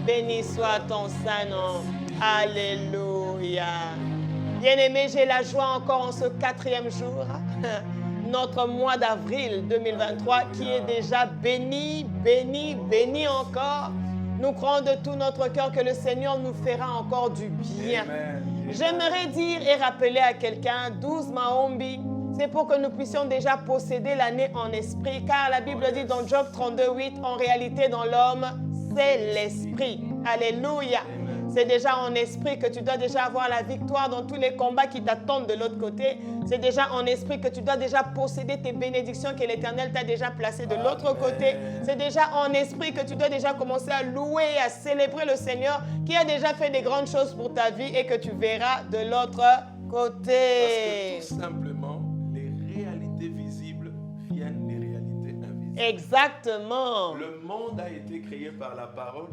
Béni soit ton Saint-Nom. Alléluia. Bien-aimés, j'ai la joie encore en ce 4e jour, notre mois d'avril 2023 qui est déjà béni, béni, béni encore. Nous croyons de tout notre cœur que le Seigneur nous fera encore du bien. J'aimerais dire et rappeler à quelqu'un, 12 Maombi, c'est pour que nous puissions déjà posséder l'année en esprit, car la Bible dit dans Job 32:8, en réalité dans l'homme, c'est l'esprit. Alléluia. C'est déjà en esprit que tu dois déjà avoir la victoire dans tous les combats qui t'attendent de l'autre côté. C'est déjà en esprit que tu dois déjà posséder tes bénédictions que l'Éternel t'a déjà placées de l'autre côté. C'est déjà en esprit que tu dois déjà commencer à louer, à célébrer le Seigneur qui a déjà fait des grandes choses pour ta vie et que tu verras de l'autre côté. Parce que tout simplement, les réalités visibles viennent des réalités invisibles. Exactement. Le monde a été créé par la parole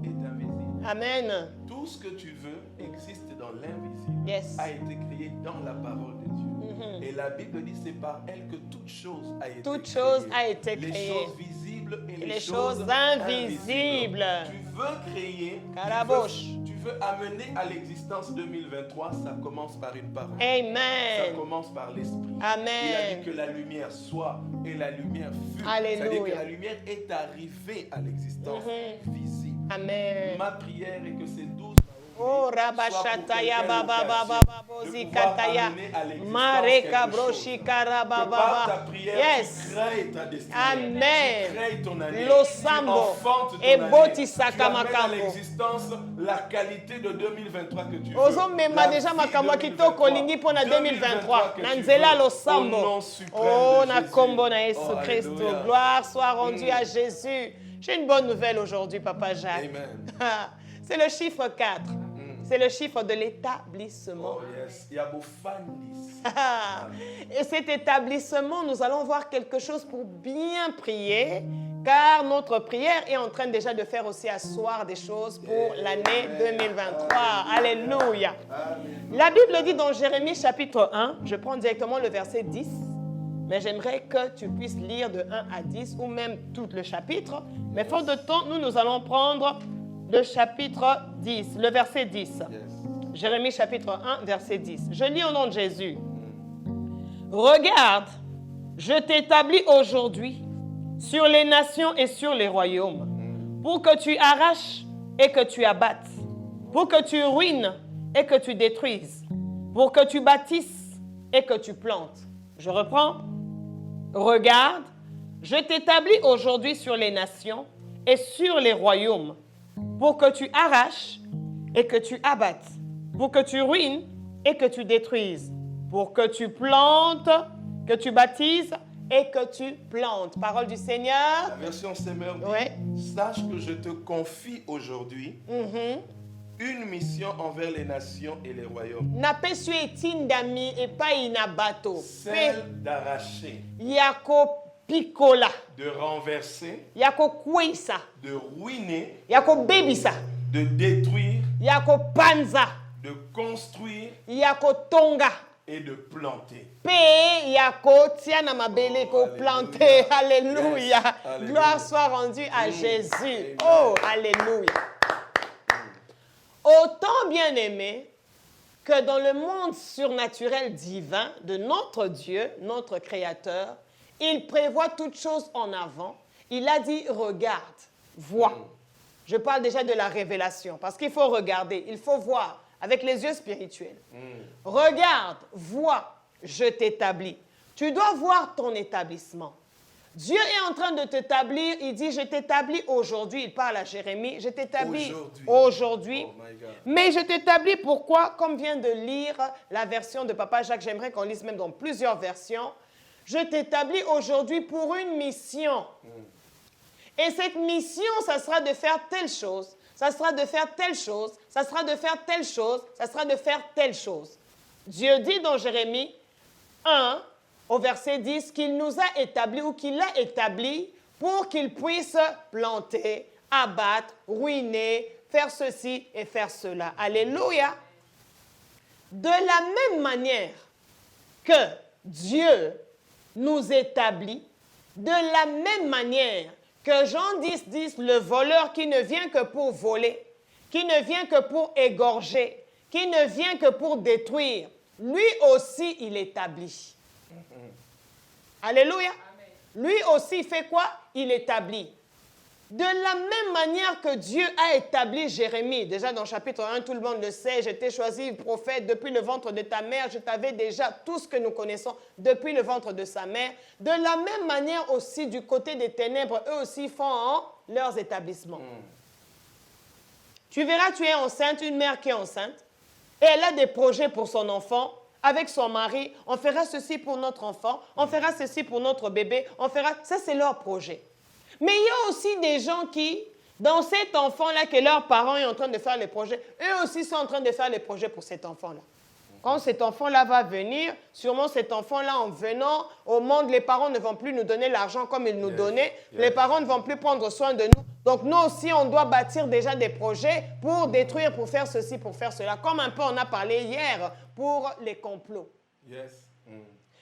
est invisible. Amen. Tout ce que tu veux existe dans l'invisible, Yes. a été créé dans la parole de Dieu. Et la Bible dit c'est par elle que toute chose a été Toute créée. chose a été Les créée. choses visibles et Les choses invisibles. Tu veux créer, Caraboche. tu veux amener à l'existence 2023, ça commence par une parole. Ça Amen. commence par l'esprit. Amen. Il a dit que la lumière soit et la lumière fut. Alléluia. C'est-à-dire que la lumière est arrivée à l'existence visible. Amen. Ma prière est que ces 12 Oh, Rabashataya Baba Baba Babozi Kataya Mareka Broshi Karababa. Yes. Amen. Losambo et Botisaka Makambo. L'existence, la qualité de 2023 que tu veux. Ozomema déjà makambo kitoko lingi pona 2023. Nanzela Losambo. Oh, na kombo na Yesu Christ. Gloire soit rendue à Jésus. J'ai une bonne nouvelle aujourd'hui, Papa Jacques. Amen. C'est le chiffre 4. C'est le chiffre de l'établissement. Oh yes, il y a beau fandis. Et cet établissement, nous allons voir quelque chose pour bien prier, car notre prière est en train déjà de faire aussi asseoir des choses pour l'année 2023. Alléluia. La Bible dit dans Jérémie chapitre 1, je prends directement le verset 10, mais j'aimerais que tu puisses lire de 1 à 10 ou même tout le chapitre. Mais faute de temps, nous allons prendre le chapitre 10, le verset 10. Yes. Jérémie chapitre 1, verset 10. Je lis au nom de Jésus. Regarde, je t'établis aujourd'hui sur les nations et sur les royaumes, pour que tu arraches et que tu abattes, pour que tu ruines et que tu détruises, pour que tu bâtisses et que tu plantes. Je reprends. Regarde, je t'établis aujourd'hui sur les nations et sur les royaumes, pour que tu arraches et que tu abattes, pour que tu ruines et que tu détruises, pour que tu plantes, que tu baptises et que tu plantes. Parole du Seigneur. La version Semeur dit, ouais. Sache que je te confie aujourd'hui une mission envers les nations et les royaumes. Celle d'arracher, Picola. de renverser, Yako kwisa. de ruiner, Yako bebisa. de détruire, Yako panza. de construire Yako tonga. et de planter. Pe yako tiana mabele ko planter. Alléluia. Yes. Alléluia. Gloire soit rendue à Jésus. Amen. Oh, alléluia. Autant bien aimé que dans le monde surnaturel divin de notre Dieu, notre Créateur, il prévoit toutes choses en avant. Il a dit, regarde, vois. Je parle déjà de la révélation, parce qu'il faut regarder, il faut voir avec les yeux spirituels. Regarde, vois, je t'établis. Tu dois voir ton établissement. Dieu est en train de t'établir, il dit, je t'établis aujourd'hui. Il parle à Jérémie, je t'établis aujourd'hui. Oh my God. Mais je t'établis pourquoi, comme vient de lire la version de Papa Jacques, j'aimerais qu'on lise même dans plusieurs versions. Je t'établis aujourd'hui pour une mission. Et cette mission, ça sera de faire telle chose, ça sera de faire telle chose, ça sera de faire telle chose, ça sera de faire telle chose. Dieu dit dans Jérémie 1, au verset 10, qu'il nous a établis ou qu'il a établi pour qu'il puisse planter, abattre, ruiner, faire ceci et faire cela. Alléluia. De la même manière que Dieu nous établit, de la même manière que Jean 10, 10, le voleur qui ne vient que pour voler, qui ne vient que pour égorger, qui ne vient que pour détruire, lui aussi, il établit. Alléluia. Lui aussi, il fait quoi? Il établit. De la même manière que Dieu a établi Jérémie, déjà dans le chapitre 1, tout le monde le sait, je t'ai choisi prophète depuis le ventre de ta mère, je t'avais déjà tout ce que nous connaissons depuis le ventre de sa mère. De la même manière aussi, du côté des ténèbres, eux aussi font leurs établissements. Tu verras, tu es enceinte, une mère qui est enceinte, et elle a des projets pour son enfant, avec son mari, on fera ceci pour notre enfant, on fera ceci pour notre bébé, on fera... Ça, c'est leur projet. Mais il y a aussi des gens qui, dans cet enfant-là, que leurs parents sont en train de faire les projets, eux aussi sont en train de faire les projets pour cet enfant-là. Quand cet enfant-là va venir, sûrement cet enfant-là, en venant au monde, les parents ne vont plus nous donner l'argent comme ils nous donnaient. Les parents ne vont plus prendre soin de nous. Donc, nous aussi, on doit bâtir déjà des projets pour détruire, pour faire ceci, pour faire cela. Comme un peu on a parlé hier pour les complots.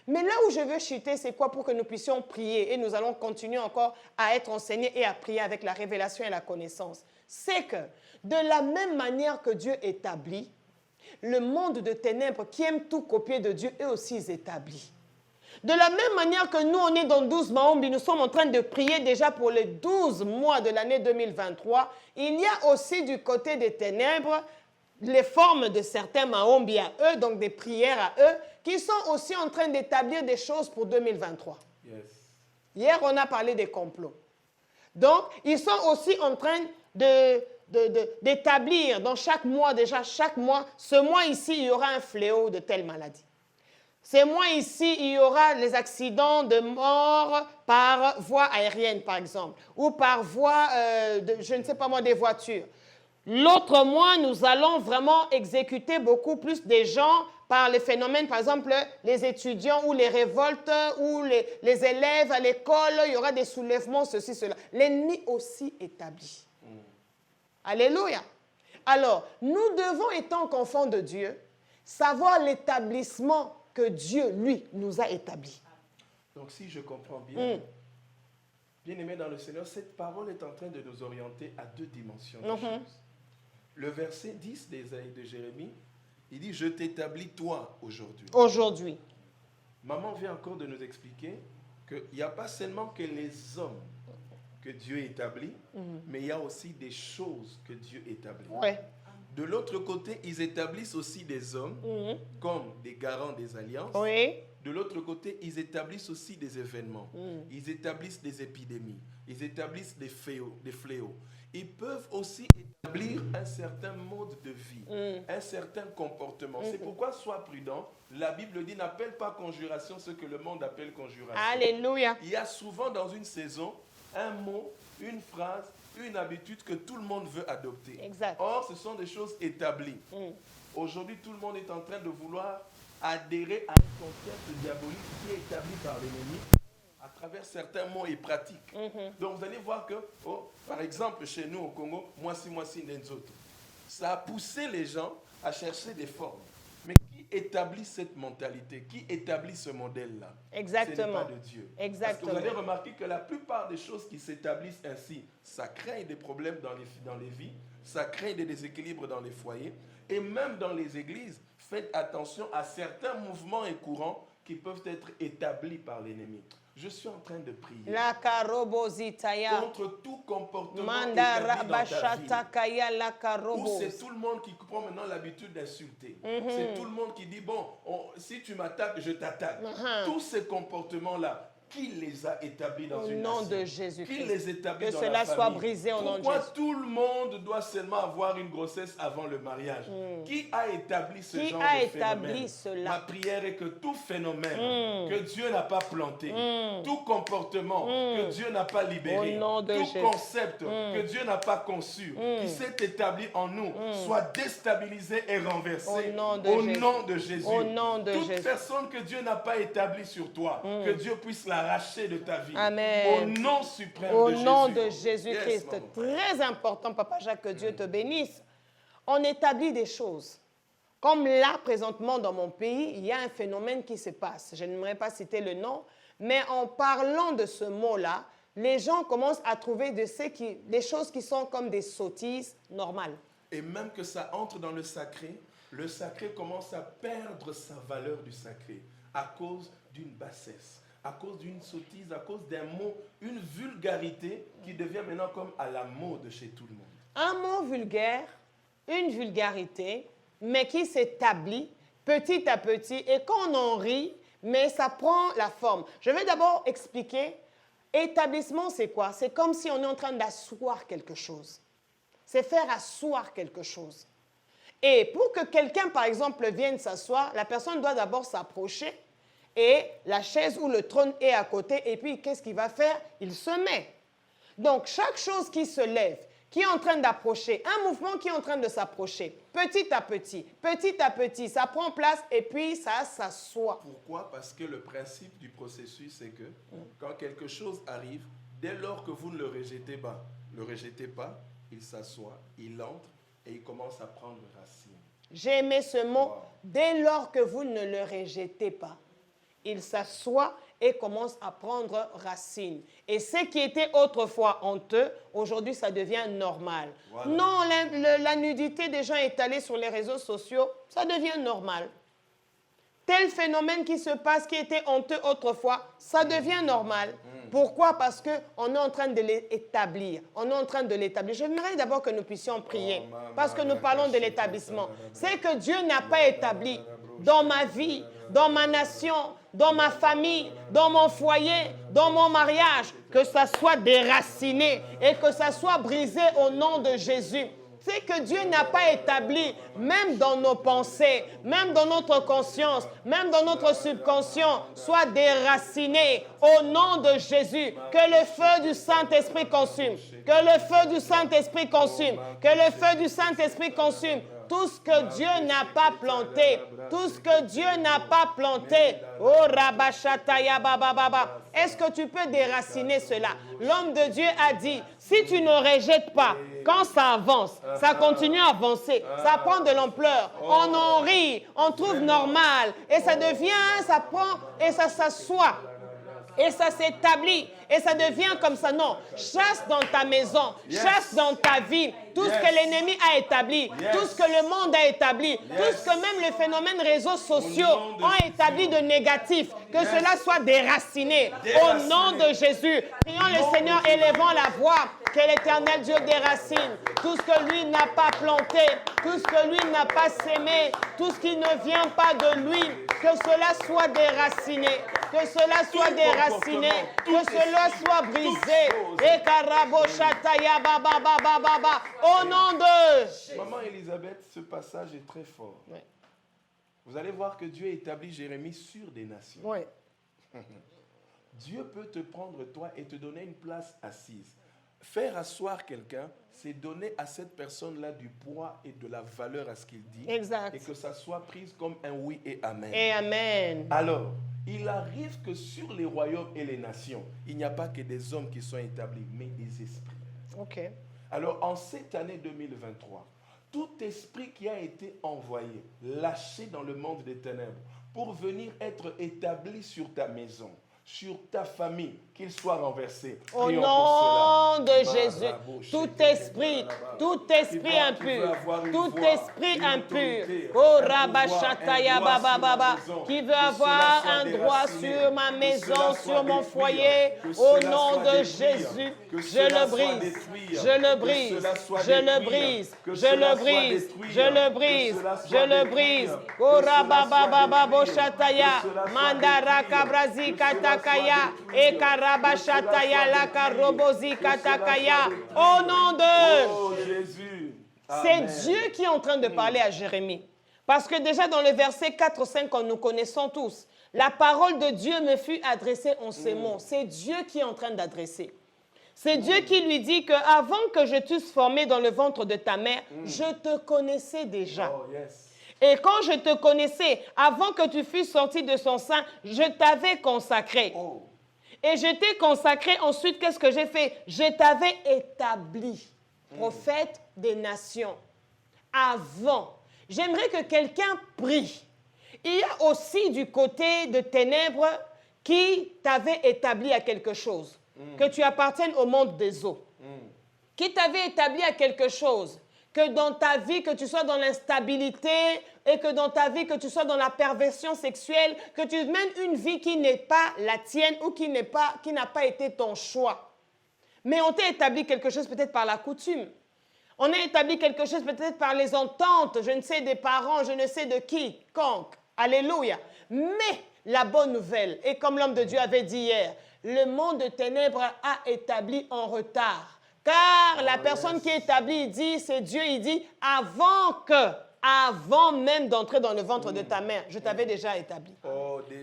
Mais là où je veux chuter, c'est quoi? Pour que nous puissions prier et nous allons continuer encore à être enseignés et à prier avec la révélation et la connaissance. C'est que de la même manière que Dieu établit, le monde de ténèbres qui aime tout copier de Dieu, eux aussi ils établissent. De la même manière que nous, on est dans 12 Maombi, nous sommes en train de prier déjà pour les 12 mois de l'année 2023, il y a aussi du côté des ténèbres les formes de certains Maombi à eux, donc des prières à eux, qui sont aussi en train d'établir des choses pour 2023. Hier, on a parlé des complots. Donc, ils sont aussi en train d'établir dans chaque mois, déjà chaque mois, ce mois ici, il y aura un fléau de telle maladie. Ce mois ici, il y aura les accidents de mort par voie aérienne, par exemple, ou par voie, je ne sais pas moi, des voitures. L'autre mois, nous allons vraiment exécuter beaucoup plus des gens par les phénomènes, par exemple, les étudiants ou les révoltes ou les élèves à l'école, il y aura des soulèvements, ceci, cela. L'ennemi aussi établi. Alléluia. Alors, nous devons, étant qu'enfants de Dieu, savoir l'établissement que Dieu, lui, nous a établi. Donc, si je comprends bien, bien-aimé dans le Seigneur, cette parole est en train de nous orienter à deux dimensions de choses. Le verset 10 de Jérémie, il dit « Je t'établis toi aujourd'hui ». Aujourd'hui. Maman vient encore de nous expliquer qu'il n'y a pas seulement que les hommes que Dieu établit, mais il y a aussi des choses que Dieu établit. Ouais. De l'autre côté, ils établissent aussi des hommes comme des garants des alliances. Oui. De l'autre côté, ils établissent aussi des événements. Ils établissent des épidémies. Ils établissent des fléaux. Ils peuvent aussi établir un certain mode de vie, un certain comportement. C'est pourquoi sois prudent. La Bible dit n'appelle pas conjuration ce que le monde appelle conjuration. Alléluia. Il y a souvent dans une saison un mot, une phrase, une habitude que tout le monde veut adopter. Exact. Or, ce sont des choses établies. Aujourd'hui, tout le monde est en train de vouloir adhérer à un concept diabolique qui est établi par l'ennemi à travers certains mots et pratiques. Donc, vous allez voir que, par exemple, chez nous au Congo, Mwasi Nenzoto, ça a poussé les gens à chercher des formes. Mais qui établit cette mentalité? Qui établit ce modèle-là? Exactement. Ce n'est pas de Dieu. Exactement. Parce que vous allez remarquer que la plupart des choses qui s'établissent ainsi, ça crée des problèmes dans les vies, ça crée des déséquilibres dans les foyers, et même dans les églises, faites attention à certains mouvements et courants qui peuvent être établis par l'ennemi. Je suis en train de prier contre tout comportement établi dans ta vie. Où c'est tout le monde qui prend maintenant l'habitude d'insulter. C'est tout le monde qui dit, bon, si tu m'attaques, je t'attaque. Tous ces comportements-là, qui les a établis dans une nation? Au nom de Jésus-Christ. Qui les établit dans la famille? Que cela soit brisé au nom de Jésus. Pourquoi tout le monde doit seulement avoir une grossesse avant le mariage? Qui a établi ce genre de phénomène? Cela? Ma prière est que tout phénomène que Dieu n'a pas planté, tout comportement que Dieu n'a pas libéré, tout concept que Dieu n'a pas conçu, qui s'est établi en nous, soit déstabilisé et renversé au nom de Jésus. Au nom de Toute Jésus. personne que Dieu n'a pas établie sur toi, que Dieu puisse l'arracher de ta vie. Amen. Au nom suprême au de Jésus. Au nom de Jésus-Christ. Yes, très important, Papa Jacques, que Dieu te bénisse. On établit des choses. Comme là, présentement, dans mon pays, il y a un phénomène qui se passe. Je n'aimerais pas citer le nom, mais en parlant de ce mot-là, les gens commencent à trouver des choses qui sont comme des sottises normales. Et même que ça entre dans le sacré commence à perdre sa valeur du sacré à cause d'une bassesse, à cause d'une sottise, à cause d'un mot, une vulgarité qui devient maintenant comme à la mode chez tout le monde. Un mot vulgaire, une vulgarité, mais qui s'établit petit à petit et qu'on en rit, mais ça prend la forme. Je vais d'abord expliquer. Établissement, c'est quoi? C'est comme si on est en train d'asseoir quelque chose. C'est faire asseoir quelque chose. Et pour que quelqu'un, par exemple, vienne s'asseoir, la personne doit d'abord s'approcher et la chaise ou le trône est à côté. Et puis, qu'est-ce qu'il va faire? Il se met. Donc, chaque chose qui se lève, qui est en train d'approcher, un mouvement qui est en train de s'approcher, petit à petit, ça prend place et puis ça s'assoit. Pourquoi? Parce que le principe du processus, c'est que quand quelque chose arrive, dès lors que vous ne le rejetez pas, il s'assoit, il entre et il commence à prendre racine. J'ai aimé ce mot. Wow. Dès lors que vous ne le rejetez pas, il s'assoit et commence à prendre racine. Et ce qui était autrefois honteux, aujourd'hui, ça devient normal. Voilà. Non, la nudité des gens étalée sur les réseaux sociaux, ça devient normal. Tel phénomène qui se passe, qui était honteux autrefois, ça devient normal. Pourquoi? Parce qu'on est en train de l'établir. On est en train de l'établir. J'aimerais d'abord que nous puissions prier, parce que nous parlons de l'établissement. C'est que Dieu n'a pas établi dans ma vie, dans ma nation, dans ma famille, dans mon foyer, dans mon mariage, que ça soit déraciné et que ça soit brisé au nom de Jésus. C'est que Dieu n'a pas établi, même dans nos pensées, même dans notre conscience, même dans notre subconscient, soit déraciné au nom de Jésus. Que le feu du Saint-Esprit consume. Que le feu du Saint-Esprit consume. Que le feu du Saint-Esprit consume. Tout ce que Dieu n'a pas planté, tout ce que Dieu n'a pas planté. Oh Rabashataya Baba Baba. Est-ce que tu peux déraciner cela? L'homme de Dieu a dit, si tu ne rejettes pas, quand ça avance, ça continue à avancer, ça prend de l'ampleur, on en rit, on trouve normal, et ça devient, ça prend, et ça s'assoit. Et ça s'établit, et ça devient comme ça. Non, chasse dans ta maison, chasse dans ta vie, tout ce que l'ennemi a établi, tout ce que le monde a établi, tout ce que même les phénomènes réseaux sociaux ont établi de négatif, que cela soit déraciné. Au nom de Jésus, prions le Seigneur, élevant la voix, que l'Éternel Dieu déracine tout ce que lui n'a pas planté, tout ce que lui n'a pas sémé, tout ce qui ne vient pas de lui, que cela soit déraciné, que cela soit déraciné, que cela soit brisé. Et karaboshataya baba baba baba. Au nom de... Maman Elisabeth, ce passage est très fort. Oui. Vous allez voir que Dieu établit Jérémie sur des nations. Oui. Dieu peut te prendre toi et te donner une place assise. Faire asseoir quelqu'un, c'est donner à cette personne-là du poids et de la valeur à ce qu'il dit. Exact. Et que ça soit prise comme un oui et amen. Et amen. Alors, il arrive que sur les royaumes et les nations, il n'y a pas que des hommes qui sont établis, mais des esprits. OK. Alors, en cette année 2023, tout esprit qui a été envoyé, lâché dans le monde des ténèbres, pour venir être établi sur ta maison, sur ta famille, qu'il soit renversé. Au nom de Jésus, tout esprit impur, tout esprit impur, oh Rabashataya Baba Baba, qui veut avoir un droit sur ma maison, sur mon foyer, au nom de Jésus, je le brise, je le brise, je le brise, je le brise, je le brise, je le brise, oh Rababa Baba Boshataya, Mandara Kabrazi Katakaya, et Karabashataya. Au nom de Jésus. C'est Dieu qui est en train de parler à Jérémie. Parce que déjà dans le verset 4-5 que nous connaissons tous, la parole de Dieu me fut adressée en ces mots. C'est Dieu qui est en train d'adresser. C'est Dieu qui lui dit qu'avant que je t'eusse formé dans le ventre de ta mère, je te connaissais déjà. Oh, yes. Et quand je te connaissais, avant que tu fusses sorti de son sein, je t'avais consacré. Oh. Et je t'ai consacré, ensuite, qu'est-ce que j'ai fait? Je t'avais établi prophète des nations. Avant. J'aimerais que quelqu'un prie. Il y a aussi du côté de ténèbres qui t'avait établi à quelque chose. que tu appartiennes au monde des eaux, qui t'avait établi à quelque chose, que dans ta vie, que tu sois dans l'instabilité et que dans ta vie, que tu sois dans la perversion sexuelle, que tu mènes une vie qui n'est pas la tienne ou qui n'a pas été ton choix. Mais on t'a établi quelque chose peut-être par la coutume. On a établi quelque chose peut-être par les ententes, je ne sais, des parents, je ne sais de qui, quiconque. Alléluia. Mais la bonne nouvelle, et comme l'homme de Dieu avait dit hier, le monde de ténèbres a établi en retard. Car la personne qui établit, il dit, c'est Dieu, il dit, avant même d'entrer dans le ventre de ta mère, je t'avais déjà établi.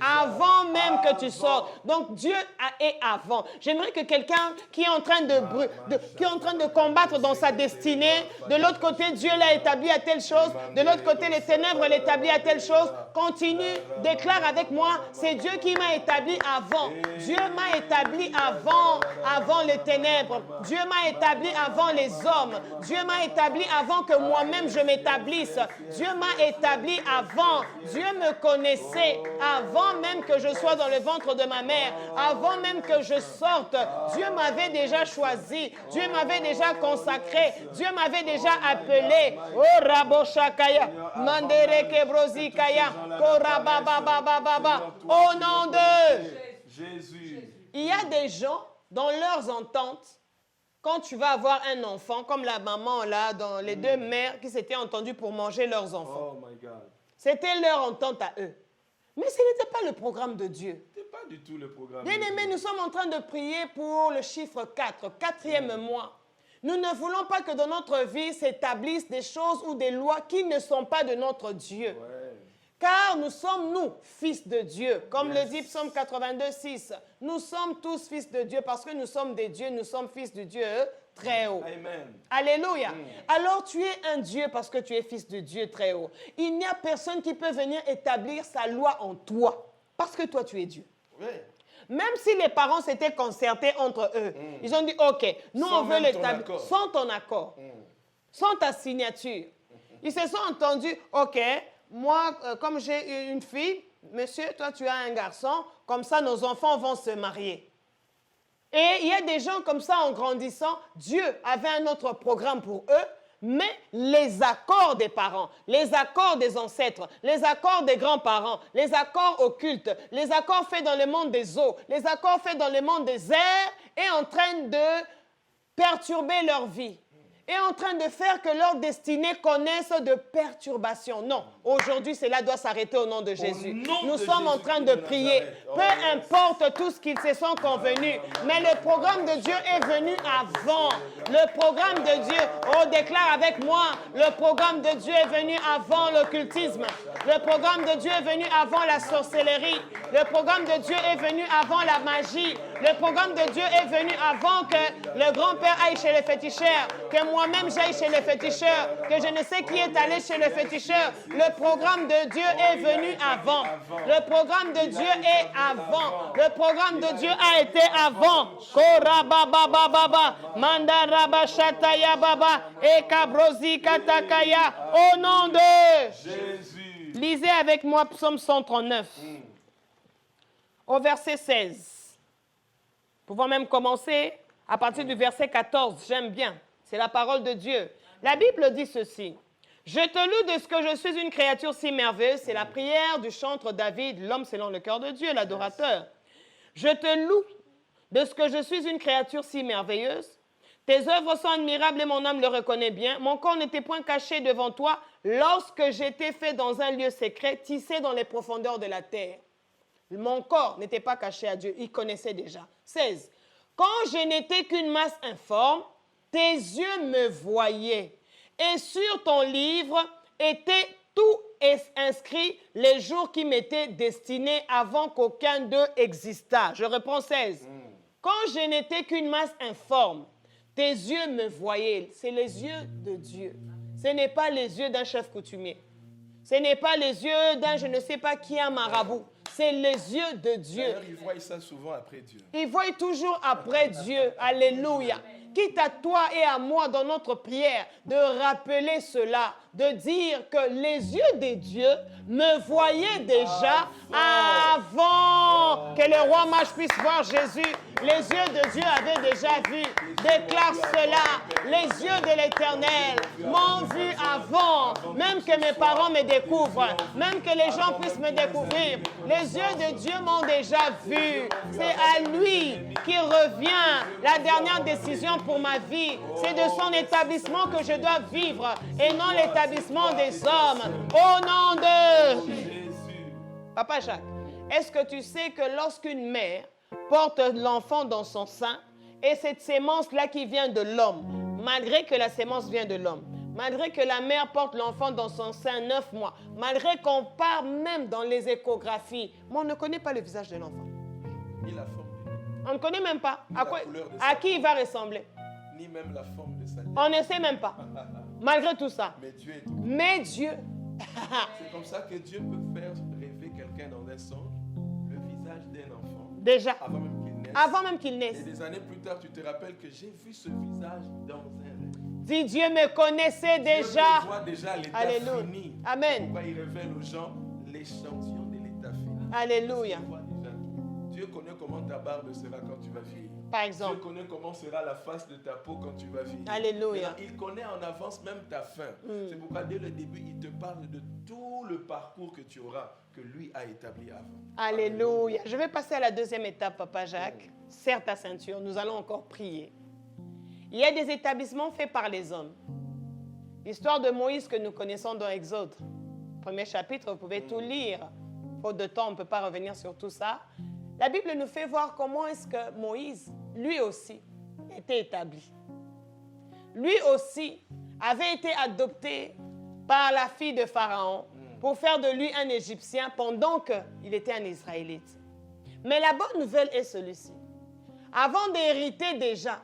Avant même que tu sortes. Donc Dieu est avant. J'aimerais que quelqu'un qui est en train de combattre dans sa destinée, de l'autre côté, Dieu l'a établi à telle chose, de l'autre côté, les ténèbres l'établit à telle chose, continue, déclare avec moi, c'est Dieu qui m'a établi avant. Dieu m'a établi avant les ténèbres. Dieu m'a établi avant les hommes. Dieu m'a établi avant que moi-même je m'établisse. Dieu m'a établi avant. Dieu me connaissait avant même que je sois dans le ventre de ma mère. Avant même que je sorte. Dieu m'avait déjà choisi. Dieu m'avait déjà consacré. Dieu m'avait déjà appelé. Oh Rabo Shakaya. Mandere Kebrozi Kaya. Korabababababa. Au nom de Jésus. Il y a des gens dans leurs ententes. Quand tu vas avoir un enfant, comme la maman là, dans les deux mères qui s'étaient entendues pour manger leurs enfants. Oh my God. C'était leur entente à eux. Mais ce n'était pas le programme de Dieu. Ce n'est pas du tout le programme. Bien aimés, nous sommes en train de prier pour le chiffre 4, quatrième mois. Nous ne voulons pas que dans notre vie s'établissent des choses ou des lois qui ne sont pas de notre Dieu. Ouais. Car nous sommes, nous, fils de Dieu. Comme le dit Psaume 82, 6. Nous sommes tous fils de Dieu parce que nous sommes des dieux, nous sommes fils de Dieu très haut. Amen. Alléluia. Alors tu es un Dieu parce que tu es fils de Dieu très haut. Il n'y a personne qui peut venir établir sa loi en toi parce que toi tu es Dieu. Oui. Même si les parents s'étaient concertés entre eux, ils ont dit, OK, nous Sans on veut même ton l'établir accord. sans ton accord, sans ta signature. Ils se sont entendus, OK, moi, comme j'ai une fille, monsieur, toi tu as un garçon, comme ça nos enfants vont se marier. Et il y a des gens comme ça en grandissant, Dieu avait un autre programme pour eux, mais les accords des parents, les accords des ancêtres, les accords des grands-parents, les accords occultes, les accords faits dans le monde des eaux, les accords faits dans le monde des airs, est en train de perturber leur vie. Est en train de faire que leur destinée connaisse de perturbations. Non, aujourd'hui, cela doit s'arrêter au nom de Jésus. Nous sommes en train de prier. Peu importe tout ce qu'ils se sont convenus, mais le programme de Dieu est venu avant. Le programme de Dieu, on déclare avec moi, le programme de Dieu est venu avant l'occultisme. Le programme de Dieu est venu avant la sorcellerie. Le programme de Dieu est venu avant la magie. Le programme de Dieu est venu avant que le grand-père aille chez le féticheur, que moi-même j'aille chez le féticheur, que je ne sais qui est allé chez le féticheur. Le programme de Dieu est venu avant. Le programme de Dieu est avant. Le programme de Dieu a été avant. Korababababa, mandaraba shataya baba, ekabrozi katakaya. Au nom de Jésus. Lisez avec moi Psaume 139, au verset 16. Nous pouvons même commencer à partir du verset 14. J'aime bien. C'est la parole de Dieu. La Bible dit ceci. Je te loue de ce que je suis une créature si merveilleuse. C'est la prière du chantre David, l'homme selon le cœur de Dieu, l'adorateur. Je te loue de ce que je suis une créature si merveilleuse. Tes œuvres sont admirables et mon âme le reconnaît bien. Mon corps n'était point caché devant toi lorsque j'étais fait dans un lieu secret, tissé dans les profondeurs de la terre. Mon corps n'était pas caché à Dieu, il connaissait déjà. 16. Quand je n'étais qu'une masse informe, tes yeux me voyaient. Et sur ton livre étaient tout inscrit les jours qui m'étaient destinés avant qu'aucun d'eux existât. Je reprends 16. Quand je n'étais qu'une masse informe, tes yeux me voyaient. C'est les yeux de Dieu. Ce n'est pas les yeux d'un chef coutumier. Ce n'est pas les yeux d'un je ne sais pas qui, un marabout. C'est les yeux de Dieu. D'ailleurs, ils voient ça souvent après Dieu. Ils voient toujours après Dieu. Alléluia. quitte à toi et à moi dans notre prière, de rappeler cela, de dire que les yeux des dieux me voyaient déjà avant que le roi mage puisse voir Jésus. Les yeux de Dieu avaient déjà vu. Déclare cela. Les yeux de l'Éternel m'ont vu avant, même que mes parents me découvrent, même que les gens puissent me découvrir. Les yeux de Dieu m'ont déjà vu. C'est à lui qui revient la dernière décision pour ma vie. C'est de son établissement que je dois vivre et non l'établissement des hommes. Au nom de Jésus. Papa Jacques, est-ce que tu sais que lorsqu'une mère porte l'enfant dans son sein et cette sémence-là qui vient de l'homme, malgré que la sémence vient de l'homme, malgré que la mère porte l'enfant dans son sein 9 mois, malgré qu'on part même dans les échographies, mais on ne connaît pas le visage de l'enfant. Ni la forme. On ne connaît même pas à qui il va ressembler. Ni même la forme de sa tête. On ne sait même pas. Malgré tout ça. Mais Dieu est tout. Mais Dieu. C'est comme ça que Dieu peut faire rêver quelqu'un dans un songe, le visage d'un enfant. Déjà. Avant même qu'il naisse. Avant même qu'il naisse. Et des années plus tard, tu te rappelles que j'ai vu ce visage dans un rêve. Si Dieu me connaissait déjà. Dieu voit déjà l'état Alléluia. fini. Amen. Pourquoi il révèle aux gens l'échantillon de l'état fini. Alléluia. Dieu connaît comment ta barbe sera quand tu vas vieillir. Par exemple. Dieu connaît comment sera la face de ta peau quand tu vas vieillir. Alléluia. Maintenant, il connaît en avance même ta fin. C'est pourquoi dès le début, il te parle de tout le parcours que tu auras, que lui a établi avant. Alléluia. Je vais passer à la deuxième étape, Papa Jacques. Serre ta ceinture, nous allons encore prier. Il y a des établissements faits par les hommes. L'histoire de Moïse que nous connaissons dans Exode. Premier chapitre, vous pouvez tout lire. Faute de temps, on ne peut pas revenir sur tout ça. La Bible nous fait voir comment est-ce que Moïse, lui aussi, était établi. Lui aussi avait été adopté par la fille de Pharaon pour faire de lui un Égyptien pendant qu'il était un Israélite. Mais la bonne nouvelle est celui-ci. Avant d'hériter déjà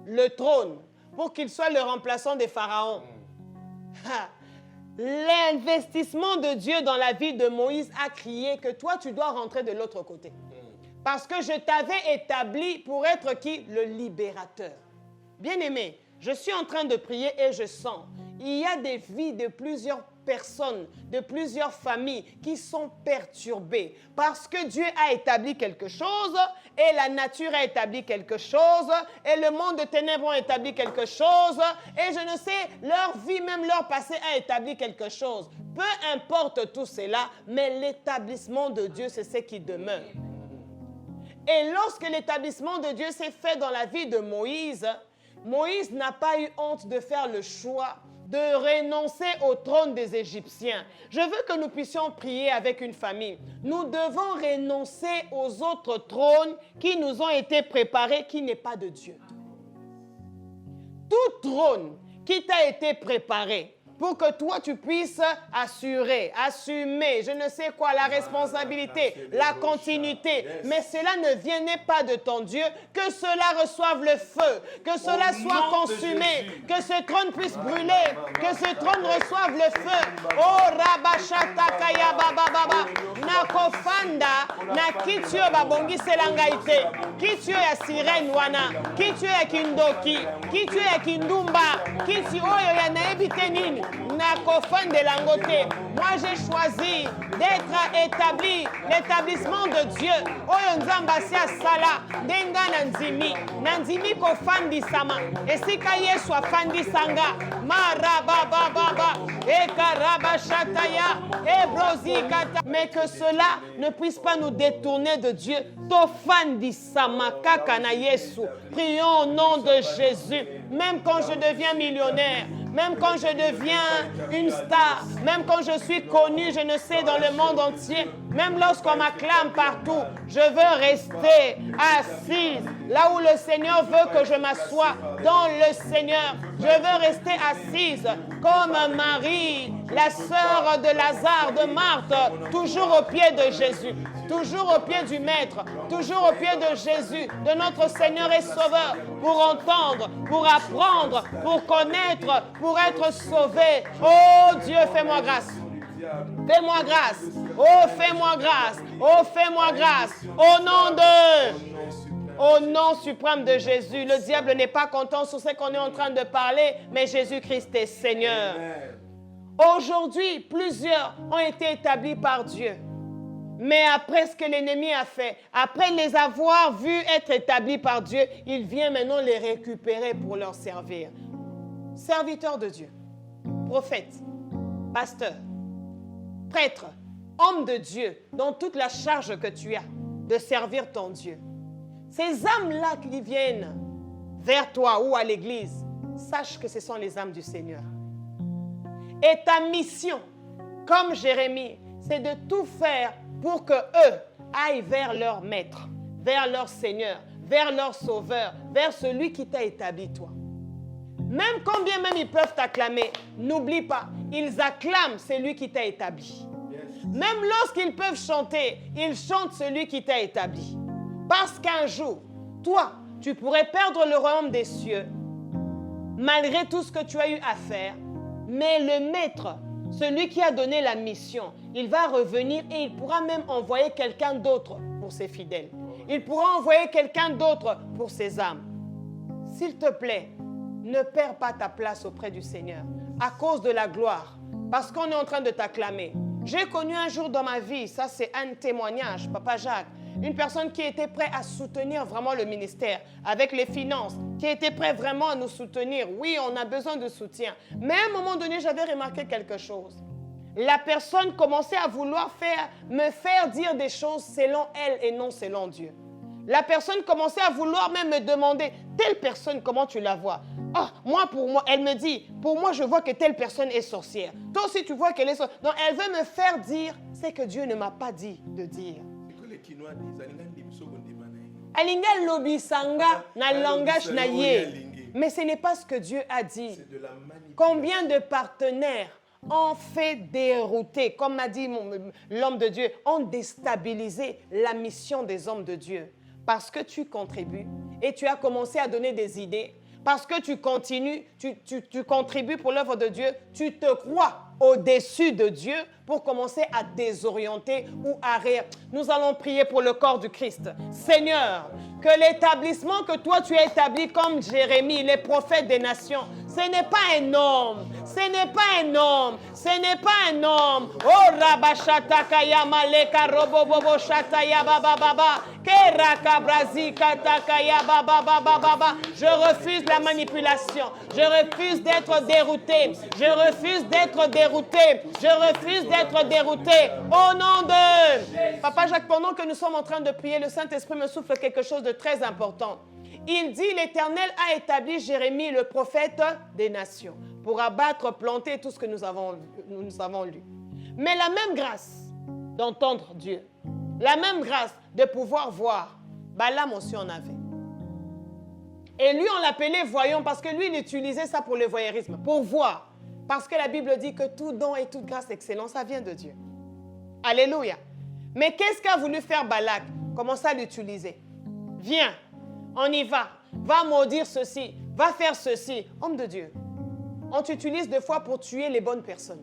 le trône pour qu'il soit le remplaçant de Pharaon, l'investissement de Dieu dans la vie de Moïse a crié que toi, tu dois rentrer de l'autre côté. Parce que je t'avais établi pour être qui? Le libérateur. Bien-aimé, je suis en train de prier et je sens, il y a des vies de plusieurs personnes, de plusieurs familles qui sont perturbées parce que Dieu a établi quelque chose et la nature a établi quelque chose et le monde de ténèbres a établi quelque chose et je ne sais, leur vie, même leur passé a établi quelque chose. Peu importe tout cela, mais l'établissement de Dieu, c'est ce qui demeure. Et lorsque l'établissement de Dieu s'est fait dans la vie de Moïse, Moïse n'a pas eu honte de faire le choix de renoncer au trône des Égyptiens. Je veux que nous puissions prier avec une famille. Nous devons renoncer aux autres trônes qui nous ont été préparés, qui n'est pas de Dieu. Tout trône qui t'a été préparé pour que toi tu puisses assurer, assumer, je ne sais quoi, la responsabilité, la continuité. Mais cela ne vienne pas de ton Dieu, que cela reçoive le feu, que cela soit consumé, que ce trône puisse brûler, que ce trône reçoive le feu. Oh Rabashata Kaya Baba Baba, Nakofanda, Nakitio Babongi Selangaite, Kitio ya Sirène Wana, Kitio ya Kindoki, Kitio ya Kindumba, Kitio ya Naebitenini. Nakofan de Langote. Moi, j'ai choisi d'être établi, l'établissement de Dieu. Oyo Nzambasia Sala, Denga Nanzimi, Nanzimi Kofandi Sama, Esika Yesu Afandi Sanga, Marababa Baba, Ekaraba Shataya, Ebrozi Kata. Mais que cela ne puisse pas nous détourner de Dieu. Tofandi Sama, Kakana Yesu. Prions au nom de Jésus. Même quand je deviens millionnaire, même quand je deviens une star, même quand je suis connue, je ne sais, dans le monde entier, même lorsqu'on m'acclame partout, je veux rester assise là où le Seigneur veut que je m'assoie, dans le Seigneur. Je veux rester assise comme Marie, la sœur de Lazare, de Marthe, toujours au pied de Jésus, toujours au pied du Maître, toujours au pied de Jésus, de notre Seigneur et Sauveur, pour entendre, pour apprendre, pour connaître, pour être sauvé. Oh Dieu, fais-moi grâce. Fais-moi grâce. Oh, fais-moi grâce. Oh, fais-moi grâce. Au nom de... Au nom suprême de Jésus, le diable n'est pas content sur ce qu'on est en train de parler, mais Jésus-Christ est Seigneur. Aujourd'hui, plusieurs ont été établis par Dieu. Mais après ce que l'ennemi a fait, après les avoir vus être établis par Dieu, il vient maintenant les récupérer pour leur servir. Serviteurs de Dieu, prophètes, pasteurs, prêtres, hommes de Dieu, dans toute la charge que tu as de servir ton Dieu. Ces âmes-là qui viennent vers toi ou à l'église, sache que ce sont les âmes du Seigneur. Et ta mission, comme Jérémie, c'est de tout faire pour que eux aillent vers leur maître, vers leur Seigneur, vers leur Sauveur, vers celui qui t'a établi toi. Même quand bien même ils peuvent t'acclamer, n'oublie pas, ils acclament celui qui t'a établi. Même lorsqu'ils peuvent chanter, ils chantent celui qui t'a établi. Parce qu'un jour, toi, tu pourrais perdre le royaume des cieux, malgré tout ce que tu as eu à faire, mais le maître, celui qui a donné la mission, il va revenir et il pourra même envoyer quelqu'un d'autre pour ses fidèles. Il pourra envoyer quelqu'un d'autre pour ses âmes. S'il te plaît, ne perds pas ta place auprès du Seigneur à cause de la gloire, parce qu'on est en train de t'acclamer. J'ai connu un jour dans ma vie, ça c'est un témoignage, Papa Jacques, une personne qui était prête à soutenir vraiment le ministère avec les finances, qui était prête vraiment à nous soutenir. Oui, on a besoin de soutien. Mais à un moment donné, j'avais remarqué quelque chose. La personne commençait à vouloir me faire dire des choses selon elle et non selon Dieu. La personne commençait à vouloir même me demander, telle personne, comment tu la vois? Oh, pour moi, elle me dit, pour moi, je vois que telle personne est sorcière. Toi aussi, tu vois qu'elle est sorcière. Donc, elle veut me faire dire ce que Dieu ne m'a pas dit de dire. Alinga lobisanga na langage na ye. Mais ce n'est pas ce que Dieu a dit. Combien de partenaires ont fait dérouter, comme m'a dit l'homme de Dieu, ont déstabilisé la mission des hommes de Dieu. Parce que tu contribues et tu as commencé à donner des idées. Parce que tu continues, tu contribues pour l'œuvre de Dieu, tu te crois au-dessus de Dieu pour commencer à désorienter ou à rire. Nous allons prier pour le corps du Christ. Seigneur, que l'établissement que toi tu as établi comme Jérémie, les prophètes des nations, ce n'est pas un homme, ce n'est pas un homme, ce n'est pas un homme. Oh rabashata kayama leka robobobo shataya baba baba, keraka brazika takaya baba baba baba. Je refuse la manipulation, je refuse d'être dérouté, je refuse d'être dérouté, je refuse d'être dérouté. Au nom de Papa Jacques, pendant que nous sommes en train de prier, le Saint-Esprit me souffle quelque chose de très important. Il dit, l'Éternel a établi Jérémie, le prophète des nations, pour abattre, planter tout ce que nous avons lu. Mais la même grâce d'entendre Dieu, la même grâce de pouvoir voir, Balaam aussi en avait. Et lui, on l'appelait voyant parce que lui, il utilisait ça pour le voyeurisme, pour voir. Parce que la Bible dit que tout don et toute grâce excellente, ça vient de Dieu. Alléluia. Mais qu'est-ce qu'a voulu faire Balak? Commence à l'utiliser. Viens, on y va. Va maudire ceci, va faire ceci. Homme de Dieu, on t'utilise des fois pour tuer les bonnes personnes.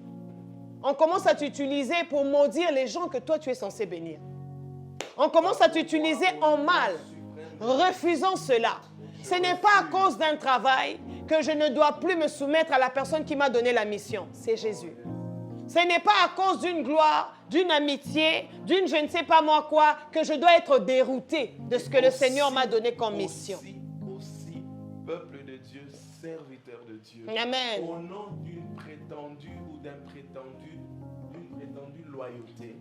On commence à t'utiliser pour maudire les gens que toi tu es censé bénir. On commence à t'utiliser en mal. Refusons cela. Ce n'est pas à cause d'un travail que je ne dois plus me soumettre à la personne qui m'a donné la mission. C'est Jésus. Ce n'est pas à cause d'une gloire, d'une amitié, d'une je ne sais pas moi quoi, que je dois être dérouté de ce que le Seigneur m'a donné comme mission. Aussi, peuple de Dieu, serviteur de Dieu. Amen. Au nom d'une prétendue ou d'une prétendue loyauté,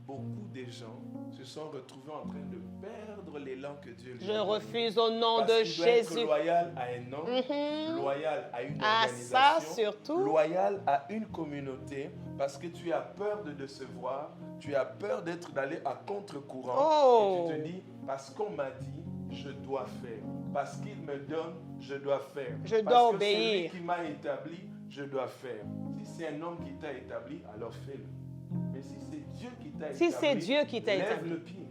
beaucoup de gens se sont retrouvés en train de perdre l'élan que Dieu lui a donné. Je refuse au nom de Parce qu'il doit Jésus. être loyal à un homme, loyal à une Ah, organisation, ça surtout. loyal à une communauté, parce que tu as peur de décevoir, tu as peur d'aller à contre-courant. Oh. Et tu te dis, parce qu'on m'a dit, je dois faire. Parce qu'il me donne, je dois faire. Je dois parce obéir. que c'est lui qui m'a établi, je dois faire. Si c'est un homme qui t'a établi, alors fais-le. Mais si c'est Dieu qui t'a établi, c'est Dieu qui t'a lève établi. le pied.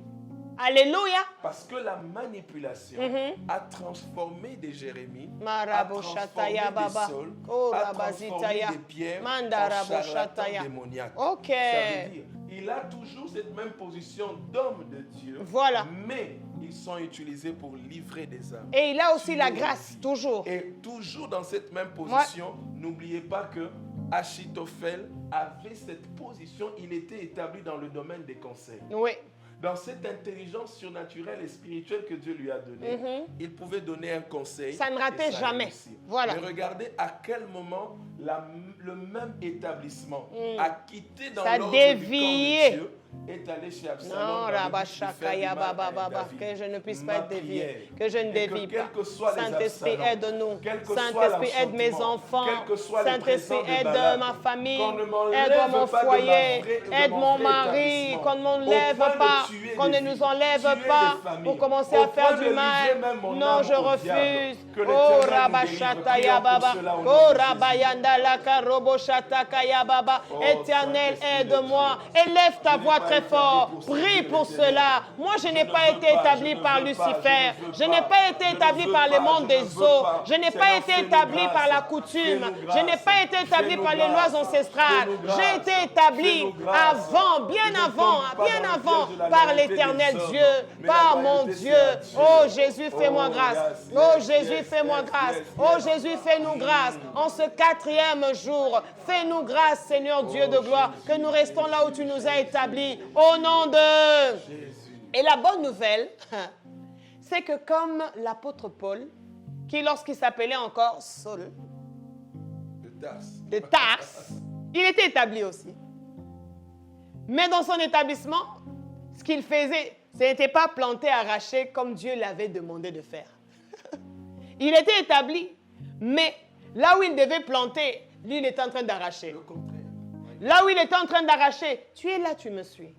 Alléluia. Parce que la manipulation a transformé des Jérémies, a Marabo transformé shataya des baba. Sauls, Oh, a rabazitaya. transformé des Pierres Mandarabo en charlatans shataya. démoniaques. Ok. Ça veut dire, il a toujours cette même position d'homme de Dieu, Voilà. mais il ils sont utilisés pour livrer des âmes. Et il a aussi Tuer la des grâce, vies. toujours. Et toujours dans cette même position, n'oubliez pas que Achitophel avait cette position, il était établi dans le domaine des conseils. Oui. Dans cette intelligence surnaturelle et spirituelle que Dieu lui a donnée, il pouvait donner un conseil. Ça ne ratait et ça jamais. réussit. Voilà. Mais regardez à quel moment le même établissement a quitté dans Ça l'ordre dévié. du camp de Dieu, est allé chez Absalom. Non, dans le but de faire du Rabashakaya, mal à Baba, Baba, David. que je ne puisse Ma pas être dévié, prière que je ne est dévie quels pas. que soient les Saint-Esprit, Absaloms, aide-nous. quel que soit Saint-Esprit, aide mes l'enchantement, enfants. quels que soient les Saint-Esprit, présents de aide Balaam, ma famille. qu'on ne m'enlève Aide mon pas de ma foyer. vraie- de Aide mon mon vrai mari. établissement. Qu'on ne Au m'enlève point de pas. tuer Qu'on ne des nous vies, enlève tuer pas des familles, pour commencer au à faire point de du mal. livrer même mon Non, âme je au refuse. diable. Que Oh, l'Éternel nous délivre. Rabashataya, Prions pour Baba. cela au nom Oh, de Jésus. Rabayanda, Laka, Roboshatakaya, Baba. Oh, Éternel, Saint-Esprit de aide-moi. Dieu. Élève ta Je n'ai voix pas très été fort. établi pour Prie servir pour l'Éternel. cela. Moi, je n'ai ne pas veux été pas, établi je ne par veux pas, Lucifer. je ne veux Je n'ai pas, pas été je ne établi veux par les pas, mondes je des ne veux eaux. pas. Je n'ai pas Seigneur, été fais-nous établi grâce. par la coutume. Fais-nous grâce. Je n'ai pas été établi Fais-nous par les lois grâce. ancestrales. Fais-nous grâce. J'ai été établi Fais-nous grâce. avant, bien Je ne avant, tombe pas bien dans le avant, piège de la par vanité l'éternel des hommes, Dieu, mais par la mon vanité, Dieu. c'est à Dieu. Oh Jésus, fais-moi Oh, grâce. yes, Oh yes, Jésus, yes, fais-moi yes, grâce. yes, Oh yes. Jésus, fais-nous grâce. En ce 4e jour, fais-nous grâce, Seigneur Dieu de gloire, que nous restons là où tu nous as établis. Au nom de... Jésus. Et la bonne nouvelle, c'est que comme l'apôtre Paul, qui lorsqu'il s'appelait encore Saul, De Tarse. de Tarse, il était établi aussi. Mais dans son établissement, ce qu'il faisait, ce n'était pas planter, arracher comme Dieu l'avait demandé de faire. Il était établi, mais là où il devait planter, lui, il était en train d'arracher. Le contraire. Là où il était en train d'arracher, tu es là, tu me suis.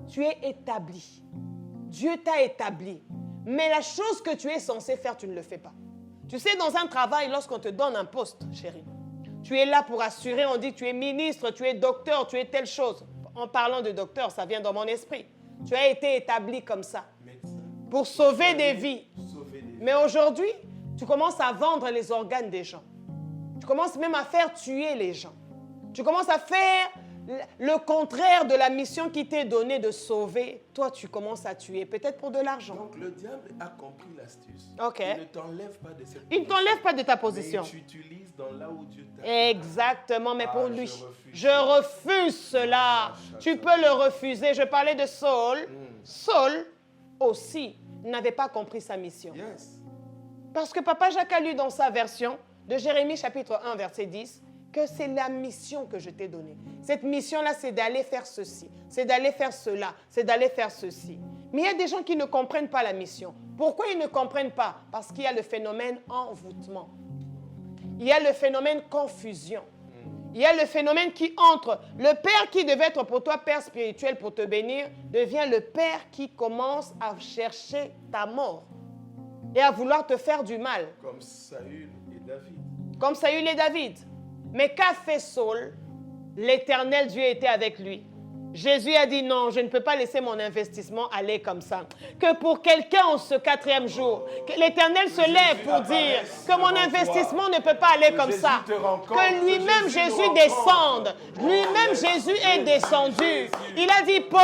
Tu es établi. Dieu t'a établi. Mais la chose que tu es censé faire, tu ne le fais pas. Tu sais, dans un travail, lorsqu'on te donne un poste, chérie, tu es là pour assurer, on dit tu es ministre, tu es docteur, tu es telle chose. En parlant de docteur, ça vient dans mon esprit. Tu as été établi comme ça, Médecin. pour sauver des vies. Sauver des vies. Mais aujourd'hui, tu commences à vendre les organes des gens. Tu commences même à faire tuer les gens. Tu commences à faire le contraire de la mission qui t'est donnée de sauver. Toi, tu commences à tuer, peut-être pour de l'argent. Donc le diable a compris l'astuce. Ok. Il ne t'enlève pas de cette Il ne t'enlève pas de ta position. Mais il t'utilise dans là où Dieu t'a. Exactement, mais pour Ah, lui, je refuse. je refuse cela. Tu peux le refuser. Je parlais de Saul. Saul aussi n'avait pas compris sa mission. Yes. Parce que Papa Jacques a lu dans sa version de Jérémie chapitre 1 verset 10 que c'est la mission que je t'ai donnée. Cette mission-là, c'est d'aller faire ceci, c'est d'aller faire cela, c'est d'aller faire ceci. Mais il y a des gens qui ne comprennent pas la mission. Pourquoi ils ne comprennent pas? Parce qu'il y a le phénomène envoûtement. Il y a le phénomène confusion. Il y a le phénomène qui entre. Le père qui devait être pour toi père spirituel pour te bénir devient le père qui commence à chercher ta mort et à vouloir te faire du mal. Comme Saül et David. Comme Saül et David. Mais qu'a fait Saul? L'Éternel Dieu était avec lui. Jésus a dit non, je ne peux pas laisser mon investissement aller comme ça. Que pour quelqu'un en ce 4e jour, que l'Éternel se lève pour dire que mon investissement ne peut pas aller comme ça. Que lui-même Jésus descende. Lui-même Jésus est descendu. Il a dit Paul,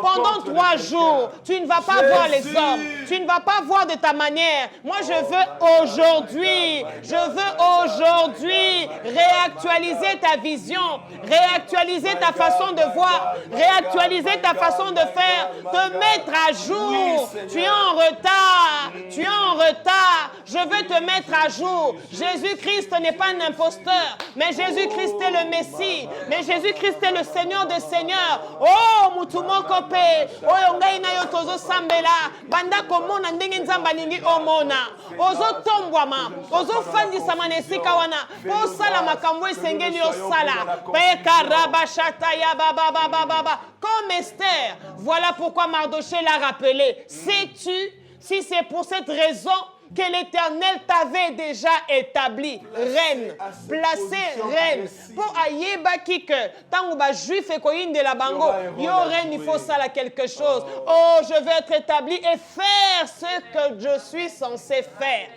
pendant 3 jours, tu ne vas pas voir les hommes. Tu ne vas pas voir de ta manière. Moi je veux aujourd'hui, réactualiser ta vision, réactualiser ta façon de voir, réactualiser ta façon de faire, te mettre à jour. Tu es en retard, tu es en retard. Je veux te mettre à jour. Jésus-Christ n'est pas un imposteur, mais Jésus-Christ est le Messie, mais Jésus-Christ est le Seigneur des Seigneurs. Oh, mutumo kope, oh ngai na yo tozo sambela, banda komona ndenge nzamba ningi omona. Ozo tombwama, ozo fandisa manesika wana, po sala makambo esengeli osala. Peka rabashata ya baba baba baba. Comme Esther, voilà pourquoi Mardoché l'a rappelé. Sais-tu si c'est pour cette raison que l'Éternel t'avait déjà établi reine, placée reine. Pour ayebaki que tant que juif et koyin de la bango, yo reine, il faut ça là quelque chose. Oh, je veux être établi et faire ce que je suis censé faire.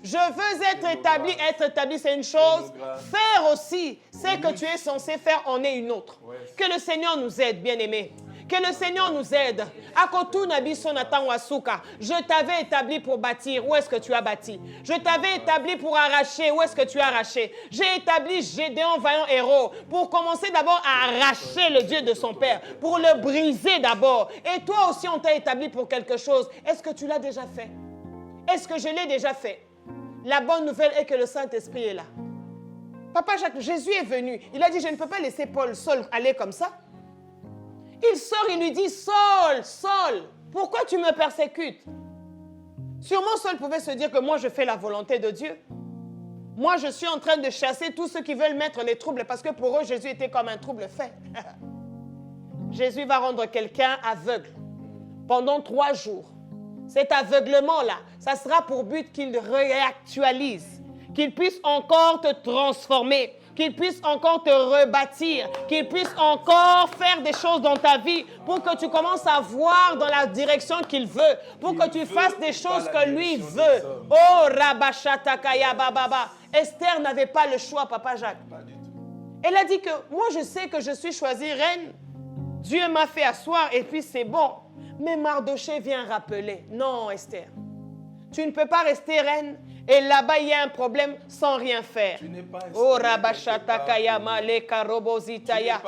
Je veux être établi c'est une chose. Faire aussi ce que tu es censé faire en est une autre. Que le Seigneur nous aide, bien-aimés. Que le Seigneur nous aide. Je t'avais établi pour bâtir. Où est-ce que tu as bâti? Je t'avais établi pour arracher. Où est-ce que tu as arraché? J'ai établi Gédéon, vaillant héros, pour commencer d'abord à arracher le Dieu de son père, pour le briser d'abord. Et toi aussi, on t'a établi pour quelque chose. Est-ce que tu l'as déjà fait? Est-ce que je l'ai déjà fait? La bonne nouvelle est que le Saint-Esprit est là. Papa Jacques, Jésus est venu. Il a dit, je ne peux pas laisser Paul seul aller comme ça. Il sort, il lui dit, Saul, Saul, pourquoi tu me persécutes? Sûrement Saul pouvait se dire que moi je fais la volonté de Dieu. Moi je suis en train de chasser tous ceux qui veulent mettre les troubles parce que pour eux Jésus était comme un trouble fait. Jésus va rendre quelqu'un aveugle pendant 3 jours. Cet aveuglement-là, ça sera pour but qu'il réactualise, qu'il puisse encore te transformer, qu'il puisse encore te rebâtir, qu'il puisse encore faire des choses dans ta vie pour que tu commences à voir dans la direction qu'il veut, pour que tu fasses des choses que lui veut. Oh, Rabashatakaya Bababa. Esther n'avait pas le choix, Papa Jacques. Elle a dit que moi je sais que je suis choisie reine. Dieu m'a fait asseoir et puis c'est bon. Mais Mardoché vient rappeler. Non, Esther. Tu ne peux pas rester reine. Et là-bas, il y a un problème sans rien faire. Oh, Rabashatakaya, Maleka, Robozitaya.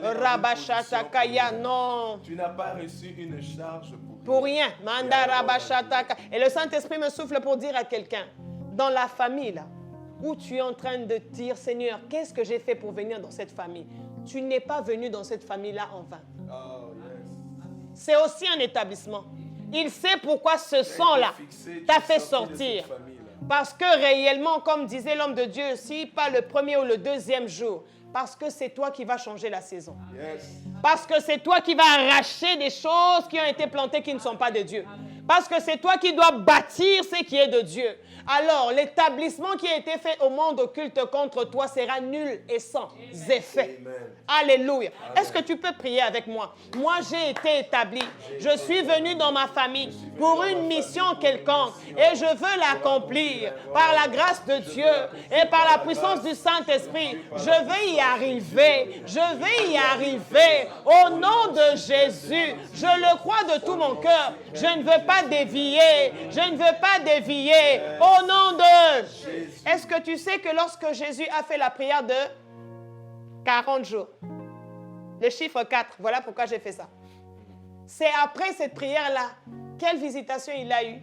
Rabashatakaya, non. Tu n'as pas reçu une charge pour rien. Manda Rabashataka. Et le Saint-Esprit me souffle pour dire à quelqu'un, dans la famille, là, où tu es en train de dire, Seigneur, qu'est-ce que j'ai fait pour venir dans cette famille? Tu n'es pas venu dans cette famille-là en vain. Oh, yes. C'est aussi un établissement. Il sait pourquoi ce sang-là t'a fait sortir. Parce que réellement, comme disait l'homme de Dieu aussi, pas le premier ou le deuxième jour, parce que c'est toi qui vas changer la saison. Yes. Parce que c'est toi qui vas arracher des choses qui ont été plantées qui ne sont pas de Dieu. Parce que c'est toi qui dois bâtir ce qui est de Dieu. Alors, l'établissement qui a été fait au monde occulte contre toi sera nul et sans effet. Amen. Alléluia. Est-ce que tu peux prier avec moi? Moi, j'ai été établi. Je suis venu dans ma famille pour une mission quelconque et je veux l'accomplir par la grâce de Dieu et par la puissance du Saint-Esprit. Je vais y arriver. Je vais y arriver. Au nom de Jésus, je le crois de tout mon cœur. Je ne veux pas dévier. Je ne veux pas dévier. Au nom de Jésus. Est-ce que tu sais que lorsque Jésus a fait la prière de 40 jours, le chiffre 4, voilà pourquoi j'ai fait ça. C'est après cette prière-là, quelle visitation il a eue?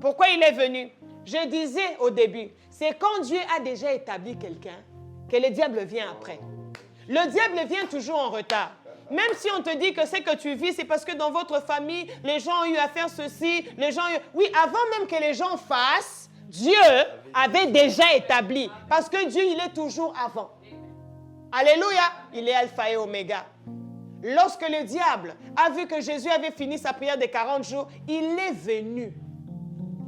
Pourquoi il est venu? Je disais au début, c'est quand Dieu a déjà établi quelqu'un que le diable vient après. Le diable vient toujours en retard. Même si on te dit que ce que tu vis, c'est parce que dans votre famille, les gens ont eu à faire ceci, les gens ont eu... Oui, avant même que les gens fassent, Dieu avait déjà établi. Parce que Dieu, il est toujours avant. Alléluia, il est alpha et oméga. Lorsque le diable a vu que Jésus avait fini sa prière de 40 jours, il est venu.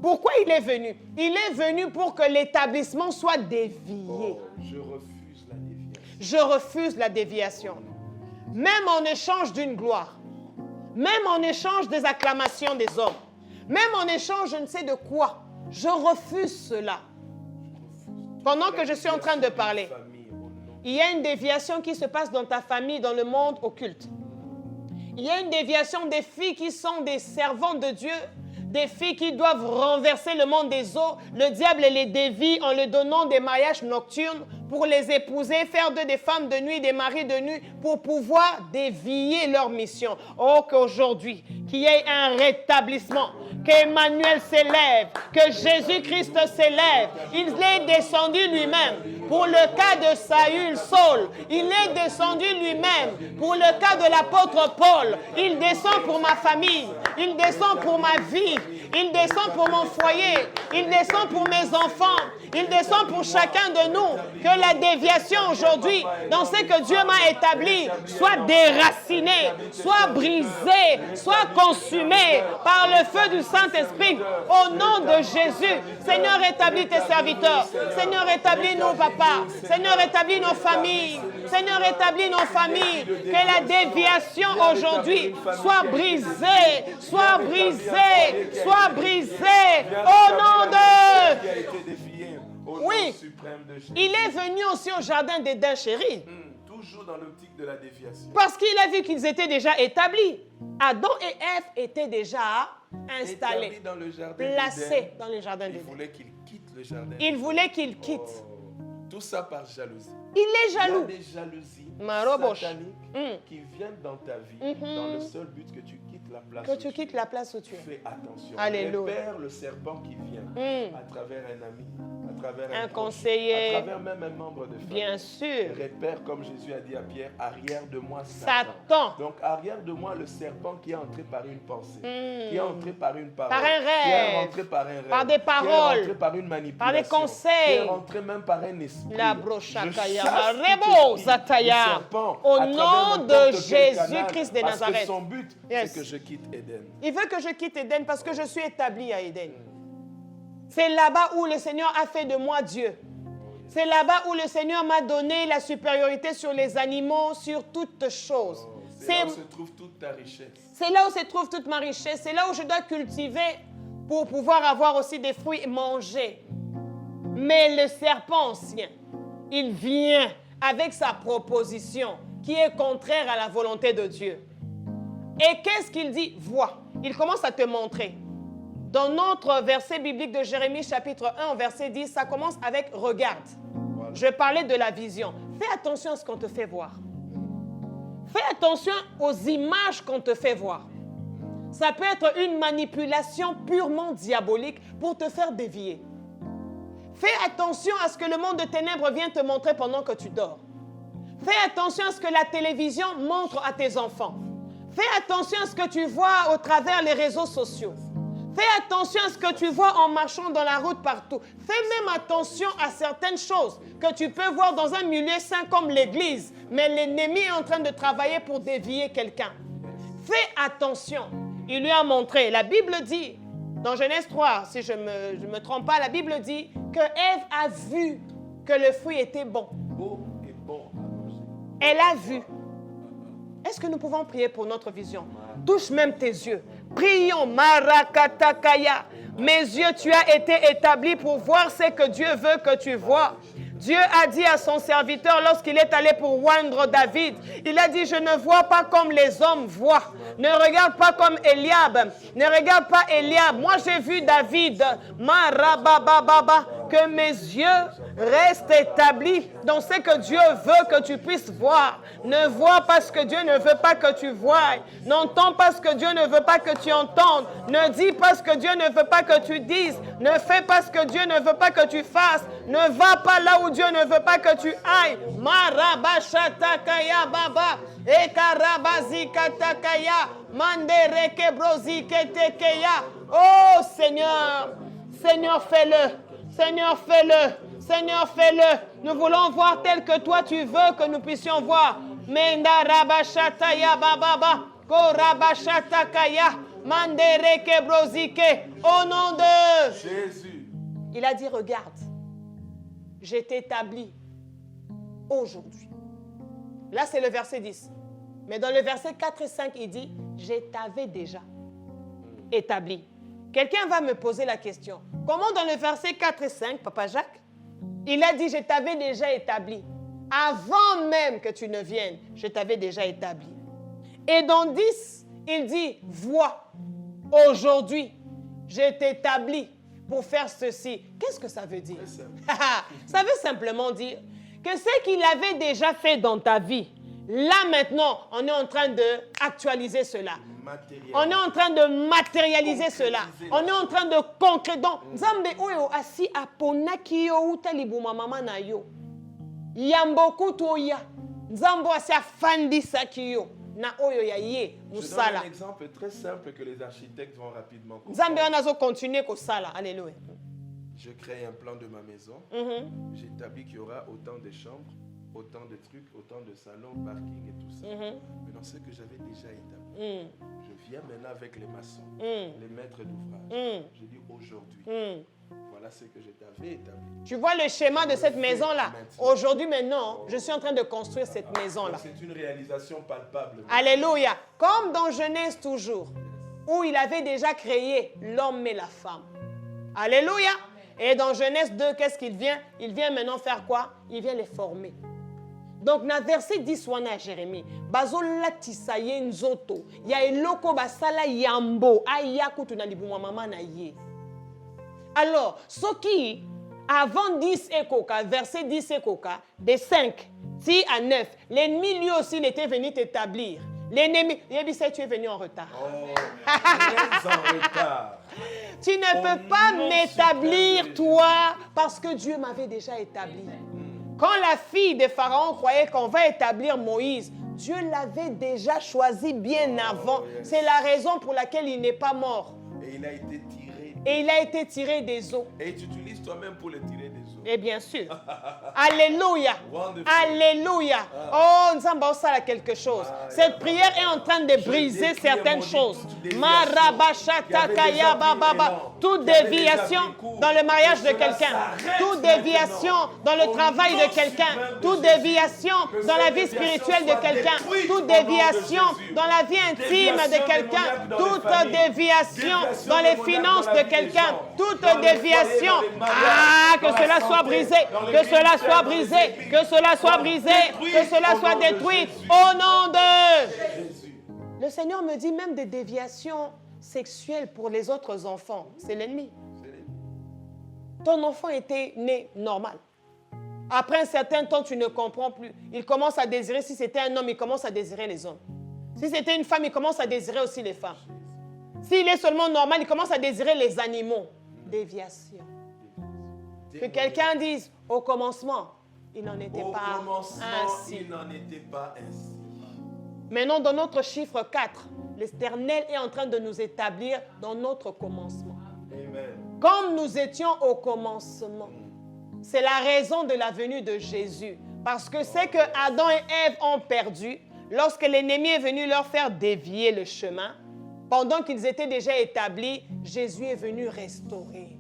Pourquoi il est venu? Il est venu pour que l'établissement soit dévié. Oh, je refuse la déviation. Je refuse la déviation. Même en échange d'une gloire, même en échange des acclamations des hommes, même en échange je ne sais de quoi, je refuse cela. Pendant que je suis en train de parler, il y a une déviation qui se passe dans ta famille, dans le monde occulte. Il y a une déviation des filles qui sont des servantes de Dieu, des filles qui doivent renverser le monde des eaux. Le diable les dévie en leur donnant des mariages nocturnes pour les épouser, faire d'eux des femmes de nuit, des maris de nuit, pour pouvoir dévier leur mission. Oh, qu'aujourd'hui, qu'il y ait un rétablissement, qu'Emmanuel s'élève, que Jésus-Christ s'élève. Il est descendu lui-même pour le cas de Saül, Saul. Il est descendu lui-même pour le cas de l'apôtre Paul. Il descend pour ma famille. Il descend pour ma vie. Il descend pour mon foyer. Il descend pour mes enfants. Il descend pour chacun de nous. Que la déviation aujourd'hui, dans ce que Dieu m'a établi, soit déracinée, soit brisée, soit consumée par le feu du Saint-Esprit. Au nom de Jésus, Seigneur, établis tes serviteurs. Seigneur, établis-nous, papa. Seigneur, établis nos familles. Seigneur, établis nos familles. Que la déviation aujourd'hui soit brisée, soit brisée, soit brisée. Au nom de... Oui, il est venu aussi au jardin d'Éden, chérie. toujours dans l'optique de la déviation. Parce qu'il a vu qu'ils étaient déjà établis. Adam et Ève étaient déjà installés, Établis dans le jardin placés d'Éden, dans le jardin il d'Éden. voulait qu'il quitte le jardin. Il voulait qu'ils quittent. Oh, tout ça par jalousie. Il est jaloux. Il y a des jalousies Marobosh. sataniques qui viennent dans ta vie dans le seul but que tu quittes la place Que où tu tu quittes es. la place où tu es. Fais attention. Alléluia. Repère le serpent qui vient à travers un ami, à travers Un proche, conseiller. à travers même un membre de famille. Bien sûr. Repère, comme Jésus a dit à Pierre, arrière de moi Satan. Donc arrière de moi le serpent qui est entré par une pensée, qui est entré par une parole, Par un rêve. qui est rentré par un rêve, Par des qui est paroles. rentré par une manipulation, Par des conseils. qui est rentré même par un esprit. La Je brochakaya, chasse ma tout rebo, esprit zataya. du serpent Au à travers nom n'importe de quel canal, Jésus-Christ de parce que Nazareth. son but, Yes. c'est que je quitte Éden. Il veut que je quitte Éden parce que je suis établi à Éden. C'est là-bas où le Seigneur a fait de moi Dieu. C'est là-bas où le Seigneur m'a donné la supériorité sur les animaux, sur toutes choses. C'est là où se trouve toute ta richesse. C'est là où se trouve toute ma richesse. C'est là où je dois cultiver pour pouvoir avoir aussi des fruits et manger. Mais le serpent ancien, il vient avec sa proposition qui est contraire à la volonté de Dieu. Et qu'est-ce qu'il dit? Vois. Il commence à te montrer. Dans notre verset biblique de Jérémie chapitre 1, verset 10, ça commence avec « Regarde ». Voilà. Je parlais de la vision. Fais attention à ce qu'on te fait voir. Fais attention aux images qu'on te fait voir. Ça peut être une manipulation purement diabolique pour te faire dévier. Fais attention à ce que le monde de ténèbres vient te montrer pendant que tu dors. Fais attention à ce que la télévision montre à tes enfants. Fais attention à ce que tu vois au travers les réseaux sociaux. Fais attention à ce que tu vois en marchant dans la route partout. Fais même attention à certaines choses que tu peux voir dans un milieu saint comme l'église, mais l'ennemi est en train de travailler pour dévier quelqu'un. Fais attention. Il lui a montré. La Bible dit, dans Genèse 3, si je ne me trompe pas, la Bible dit que Ève a vu que le fruit était bon. Beau et bon à manger. Elle a vu. Est-ce que nous pouvons prier pour notre vision? Touche même tes yeux. Prions, Marakatakaya. Mes yeux, tu as été établi pour voir ce que Dieu veut que tu vois. Dieu a dit à son serviteur lorsqu'il est allé pour oindre David, il a dit, je ne vois pas comme les hommes voient. Ne regarde pas comme Eliab. Ne regarde pas Eliab. Moi, j'ai vu David. Marabababa. Que mes yeux restent établis dans ce que Dieu veut que tu puisses voir. Ne vois pas ce que Dieu ne veut pas que tu voies. N'entends pas ce que Dieu ne veut pas que tu entendes. Ne dis pas ce que Dieu ne veut pas que tu dises. Ne fais pas ce que Dieu ne veut pas que tu fasses. Ne va pas là où Dieu ne veut pas que tu ailles. Marabashatakaya baba. Ekarabazikatakaya. Manderekebroziketekeya. Oh Seigneur. Seigneur, fais-le. Seigneur, fais-le. Seigneur, fais-le. Nous voulons voir tel que toi tu veux que nous puissions voir. Menda rabashataya bababa. Korabashatakaya. Mandereke brozike. Au nom de Jésus. Il a dit, regarde, je t'établis aujourd'hui. Là, c'est le verset 10. Mais dans le verset 4 et 5, il dit, je t'avais déjà établi. Quelqu'un va me poser la question. Comment dans le verset 4 et 5, Papa Jacques, il a dit, je t'avais déjà établi. Avant même que tu ne viennes, je t'avais déjà établi. Et dans 10, il dit, vois, aujourd'hui, je t'établis pour faire ceci. Qu'est-ce que ça veut dire? Ça veut simplement dire que ce qu'il avait déjà fait dans ta vie, là maintenant, on est en train d'actualiser cela. On est en train de matérialiser cela. On est en train de concrétiser. Donc, Nzambe oyo asi aponaki yo utalibuma mama na yo. Yamboku toya. Nzambe asi afandisaki yo. Na oyo ya ye Je donne musala. un exemple très simple que les architectes vont rapidement Nzambe comprendre. anazo continuer ko sala. Alléluia. Je crée un plan de ma maison. J'établis qu'il y aura autant de chambres, autant de trucs, autant de salons, parking et tout ça. Maintenant, ce que j'avais déjà établi, je viens maintenant avec les maçons, les maîtres d'ouvrage. Je dis aujourd'hui, voilà ce que je t'avais établi. Tu vois le schéma de cette maison-là. Aujourd'hui, maintenant, je suis en train de construire cette maison-là. C'est une réalisation palpable. Alléluia. Comme dans Genèse toujours, où il avait déjà créé l'homme et la femme. Alléluia. Et dans Genèse 2, qu'est-ce qu'il vient? Il vient maintenant faire quoi? Il vient les former. Donc, na verset 10 wana Jérémie, bazolatisa ye nzoto, ya eloko basala yambo, aya kutu na libumwa mama na ye. Alors, ce qui, avant 10 ekoka, verset 10 ekoka, de 5 à 9, l'ennemi lui aussi il était venu t'établir. L'ennemi, tu es venu en retard. Oh, très en retard. Tu ne peux pas m'établir, toi, parce que Dieu m'avait déjà établi. Quand la fille de Pharaon croyait qu'on va établir Moïse, Dieu l'avait déjà choisi bien avant. C'est la raison pour laquelle il n'est pas mort. Et il a été tiré. Et il a été tiré des eaux. Et tu utilises toi-même pour le tirer des eaux. Et bien sûr. Alléluia. Wonderful. Alléluia. Oh, nous avons ça quelque chose. Cette prière est en train de briser certaines choses. Marabashatakaya bababa. Toute déviation dans le mariage de quelqu'un. Toute déviation dans le travail de quelqu'un. Toute déviation dans la vie spirituelle de quelqu'un. Toute déviation dans la vie intime de quelqu'un. Toute déviation dans les finances de quelqu'un. Toute déviation. Ah, que cela soit brisé, que cela soit brisé, que cela soit brisé, que cela soit détruit au nom de Jésus. Le Seigneur me dit même des déviations sexuelles pour les autres enfants. C'est l'ennemi. Ton enfant était né normal. Après un certain temps, tu ne comprends plus. Il commence à désirer, si c'était un homme, il commence à désirer les hommes. Si c'était une femme, il commence à désirer aussi les femmes. S'il est seulement normal, il commence à désirer les animaux. Déviation. Que quelqu'un dise, au commencement, il n'en était pas ainsi. Il n'en était pas ainsi. Maintenant, dans notre chiffre 4, l'Éternel est en train de nous établir dans notre commencement. Amen. Comme nous étions au commencement. C'est la raison de la venue de Jésus. Parce que c'est que Adam et Ève ont perdu lorsque l'ennemi est venu leur faire dévier le chemin. Pendant qu'ils étaient déjà établis, Jésus est venu restaurer.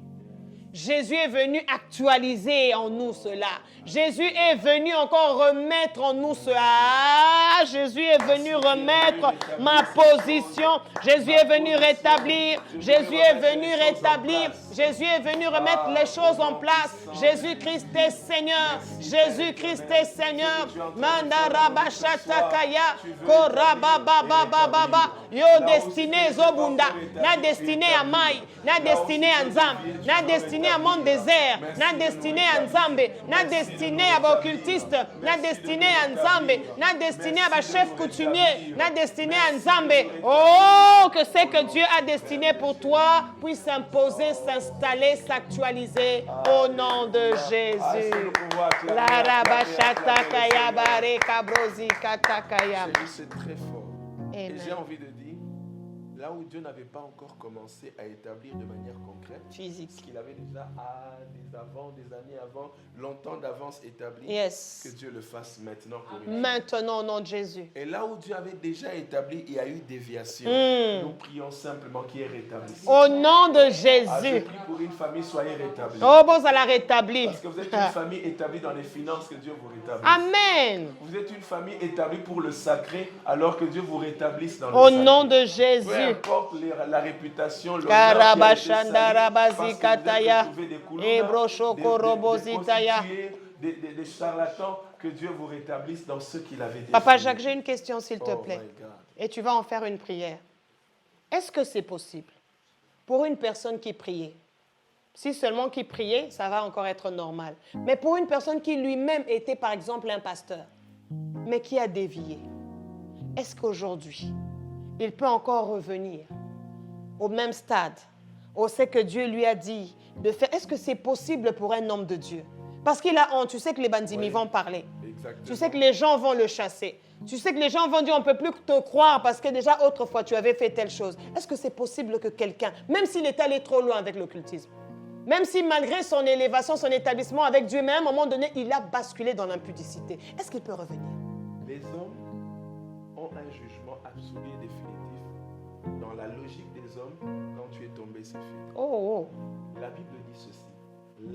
Jésus est venu actualiser en nous cela. Jésus est venu encore remettre en nous cela. Ah, Jésus est venu remettre ma position. Jésus est venu rétablir. Jésus est venu rétablir. Jésus est venu remettre les choses en place. Jésus-Christ est Seigneur. Jésus-Christ est Seigneur. Mandarabashatakaya. Korabababababa. Yo destiné Zobunda. Na destiné à Maï. Na destiné à Nzam. Na destiné à mon désert, na destiné à Nzambe, na destiné à occultiste, na destiné à Nzambe, na destiné à chef coutumier, na destiné à Nzambe. Oh, que c'est que Dieu a destiné pour toi puisse s'imposer, s'installer, s'actualiser au nom de Jésus. La rabashatakaya bare kabrozi katakaya. C'est très fort. Amen. Et j'ai envie de dire, là où Dieu n'avait pas encore commencé à établir de manière concrète, Physique. ce qu'il avait déjà des années avant, longtemps d'avance établi, Yes. que Dieu le fasse maintenant pour une fois. Maintenant au nom de Jésus. Et là où Dieu avait déjà établi, il y a eu déviation. Nous prions simplement qu'il y ait rétablissement. Au nom de Ah, je Jésus. prie pour une famille, soyez rétablis. Oh, bon, ça l'a rétabli. Parce que vous êtes une famille établie dans les finances, que Dieu vous rétablisse. Amen. Vous êtes une famille établie pour le sacré, alors que Dieu vous rétablisse dans le Au sacré. nom de Peu Jésus. importe la réputation, l'honneur Karabashandarabazikataya. Ebrochokorobozitaya. des charlatans, que Dieu vous rétablisse dans ce qu'il avait déjà. Papa Jacques, j'ai une question s'il te Oh plaît. my God. Et tu vas en faire une prière. Est-ce que c'est possible pour une personne qui priait? Si seulement qui priait, ça va encore être normal. Mais pour une personne qui lui-même était par exemple un pasteur, mais qui a dévié, est-ce qu'aujourd'hui, il peut encore revenir au même stade, où c'est que Dieu lui a dit de faire? Est-ce que c'est possible pour un homme de Dieu? Parce qu'il a honte, tu sais que les bandits vont parler. Exactement. Tu sais que les gens vont le chasser. Tu sais que les gens vont dire on ne peut plus te croire parce que déjà autrefois tu avais fait telle chose. Est-ce que c'est possible que quelqu'un, même s'il est allé trop loin avec l'occultisme, même si malgré son élévation, son établissement avec Dieu, mais à un moment donné, il a basculé dans l'impudicité, est-ce qu'il peut revenir? Les hommes ont un jugement absolu et définitif. Dans la logique des hommes, quand tu es tombé, c'est fini. Oh, La Bible dit ceci.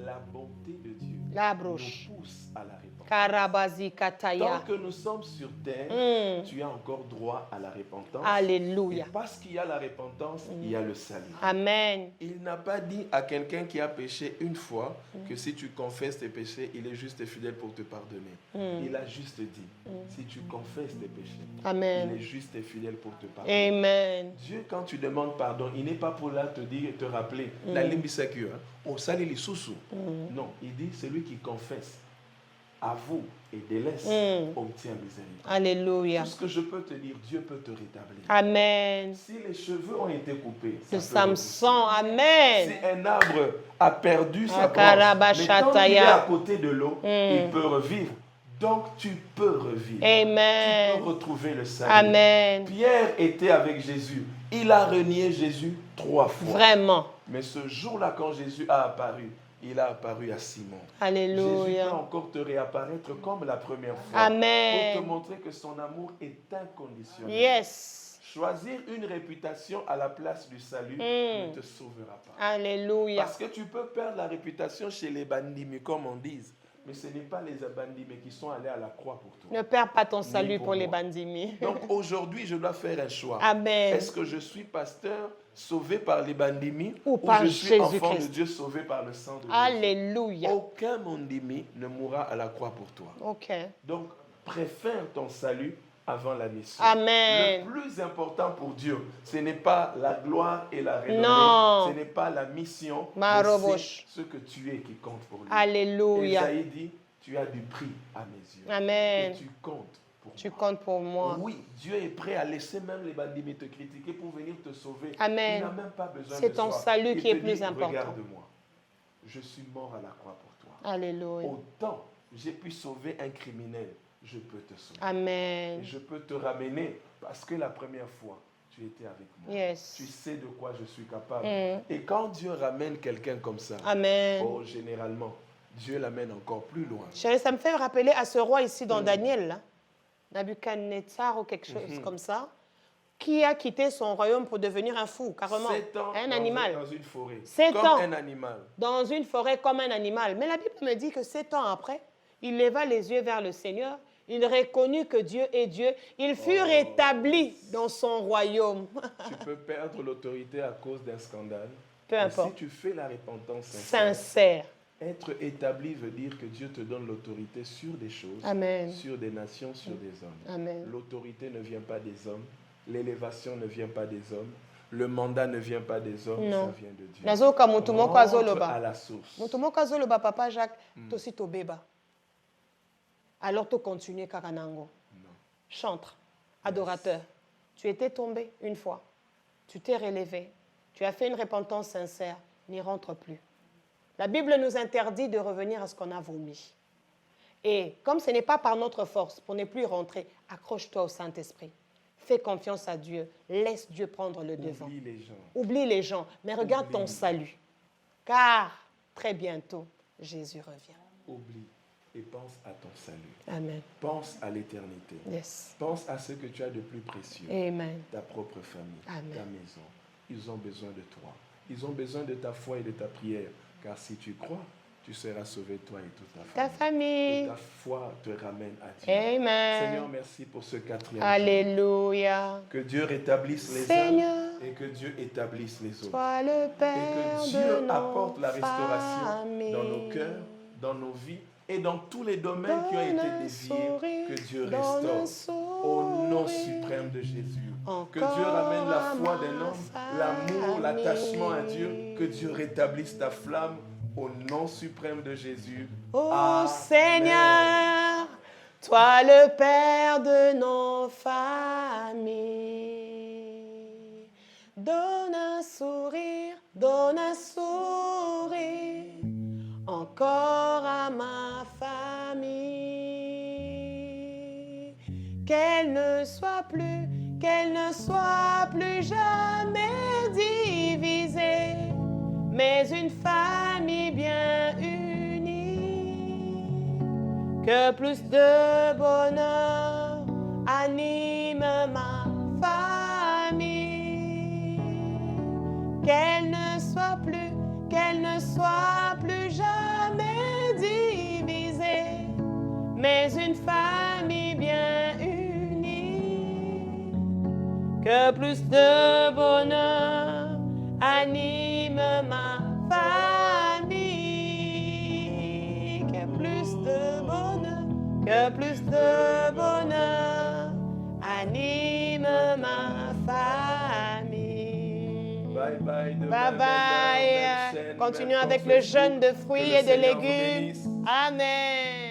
La bonté de Dieu la broche. nous pousse à la repentance. Karabazi kataya. Tant que nous sommes sur terre, tu as encore droit à la repentance. Et Alléluia. parce qu'il y a la repentance, il y a le salut. Amen. Il n'a pas dit à quelqu'un qui a péché une fois que si tu confesses tes péchés, il est juste et fidèle pour te pardonner. Il a juste dit, si tu confesses tes péchés, Amen. il est juste et fidèle pour te pardonner. Amen. Dieu, quand tu demandes pardon, il n'est pas pour là te dire, te rappeler, la limbisaku, on sali les sous. Non, il dit, celui qui confesse, avoue et délaisse, obtient miséricorde. Alléluia. Tout ce que je peux te dire, Dieu peut te rétablir. Amen. Si les cheveux ont été coupés, De ça peut Samson. Amen. si un arbre a perdu sa Akaraba branche, mais tant qu'il est Shataya. à côté de l'eau, il peut revivre. Donc tu peux revivre. Amen. Tu peux retrouver le salut. Amen. Pierre était avec Jésus. Il a renié Jésus 3 fois. Vraiment. Mais ce jour-là, quand Jésus a apparu, il a apparu à Simon. Jésus Alléluia. peut encore te réapparaître comme la première fois. Amen. Pour te montrer que son amour est inconditionnel. Yes. Choisir une réputation à la place du salut ne te sauvera pas. Alléluia. Parce que tu peux perdre la réputation chez les bandits, comme on dit. Mais ce n'est pas les bandits qui sont allés à la croix pour toi. Ne perds pas ton Ni salut pour les moi. bandits. Donc aujourd'hui, je dois faire un choix. Amen. Est-ce que je suis pasteur sauvé par les bandits Ou par je suis enfant Jésus-Christ? de Dieu sauvé par le sang de Jésus? Alléluia. Aucun bandimi ne mourra à la croix pour toi. Ok. Donc, préfère ton salut avant la mission. Amen. Le plus important pour Dieu, ce n'est pas la gloire et la renommée, Non. ce n'est pas la mission, Marobosh. mais c'est ce que tu es qui compte pour lui. Alléluia. Esaïe dit, tu as du prix à mes yeux. Amen. Et tu comptes pour Tu moi. comptes pour moi. Oui, Dieu est prêt à laisser même les bandits te critiquer pour venir te sauver. Amen. Il n'a même pas besoin C'est de ton toi. salut Il qui est te plus dit, important. regarde-moi, je suis mort à la croix pour toi. Alléluia. Autant j'ai pu sauver un criminel, je peux te sauver. Amen. Et je peux te ramener parce que la première fois, tu étais avec moi. Yes. Tu sais de quoi je suis capable. Et quand Dieu ramène quelqu'un comme ça, Amen. oh, généralement, Dieu l'amène encore plus loin. Chérie, ça me fait rappeler à ce roi ici dans Daniel, là, Nabuchodonosor ou quelque chose comme ça, qui a quitté son royaume pour devenir un fou, carrément. 7 ans un dans animal. dans une forêt. 7 comme ans. un animal. Dans une forêt comme un animal. Mais la Bible me dit que 7 ans après, il leva les yeux vers le Seigneur, il reconnut que Dieu est Dieu, il fut rétabli dans son royaume. Tu peux perdre l'autorité à cause d'un scandale. Peu Mais importe. si tu fais la repentance sincère, Sincère. être établi veut dire que Dieu te donne l'autorité sur des choses, Amen. sur des nations, sur des hommes. Amen. L'autorité ne vient pas des hommes, l'élévation ne vient pas des hommes, le mandat ne vient pas des hommes, Non. ça vient de Dieu. Nazoka mutu moko Rentre à azoloba. la source. Mutu moko azoloba, papa Jacques, tosi tobeba. Alors tu continues kakanango. Non. Chantre, adorateur. Tu étais tombé une fois. Tu t'es relevé. Tu as fait une repentance sincère. N'y rentre plus. La Bible nous interdit de revenir à ce qu'on a vomi. Et comme ce n'est pas par notre force, pour ne plus y rentrer, accroche-toi au Saint-Esprit. Fais confiance à Dieu. Laisse Dieu prendre le devant. Oublie les gens. Oublie les gens, mais regarde ton Oublie. salut. Car très bientôt, Jésus revient. Oublie et pense à ton salut. Amen. Pense à l'éternité. Yes. Pense à ce que tu as de plus précieux. Amen. Ta propre famille, Amen. ta maison. Ils ont besoin de toi. Ils ont besoin de ta foi et de ta prière. Car si tu crois, tu seras sauvé, toi et toute ta Ta famille. Et famille. ta foi te ramène à Dieu. Amen. Seigneur, merci pour ce 4e jour. Alléluia. Que Dieu rétablisse les Seigneur, uns et que Dieu établisse les autres. Toi le Et Père que de Dieu nos apporte la restauration familles. dans nos cœurs, dans nos vies et dans tous les domaines qui ont été Donne un déviés. sourire, Que Dieu donne un restaure au nom sourire. suprême de Jésus. Que Encore Dieu ramène la à foi ma d'un homme, l'amour, famille. l'attachement à Dieu. Que Dieu rétablisse ta flamme au nom suprême de Jésus. Ô Amen. Seigneur, toi le Père de nos familles, donne un sourire encore à ma famille. Qu'elle ne soit plus jamais divisée, mais une famille bien unie. Que plus de bonheur anime ma famille. Qu'elle ne soit plus jamais divisée, mais une famille bien unie. Que plus de bonheur anime ma famille. Que plus de bonheur anime ma famille. Bye bye. Bye bye. Continuons avec le jeûne de fruits et de légumes. Amen.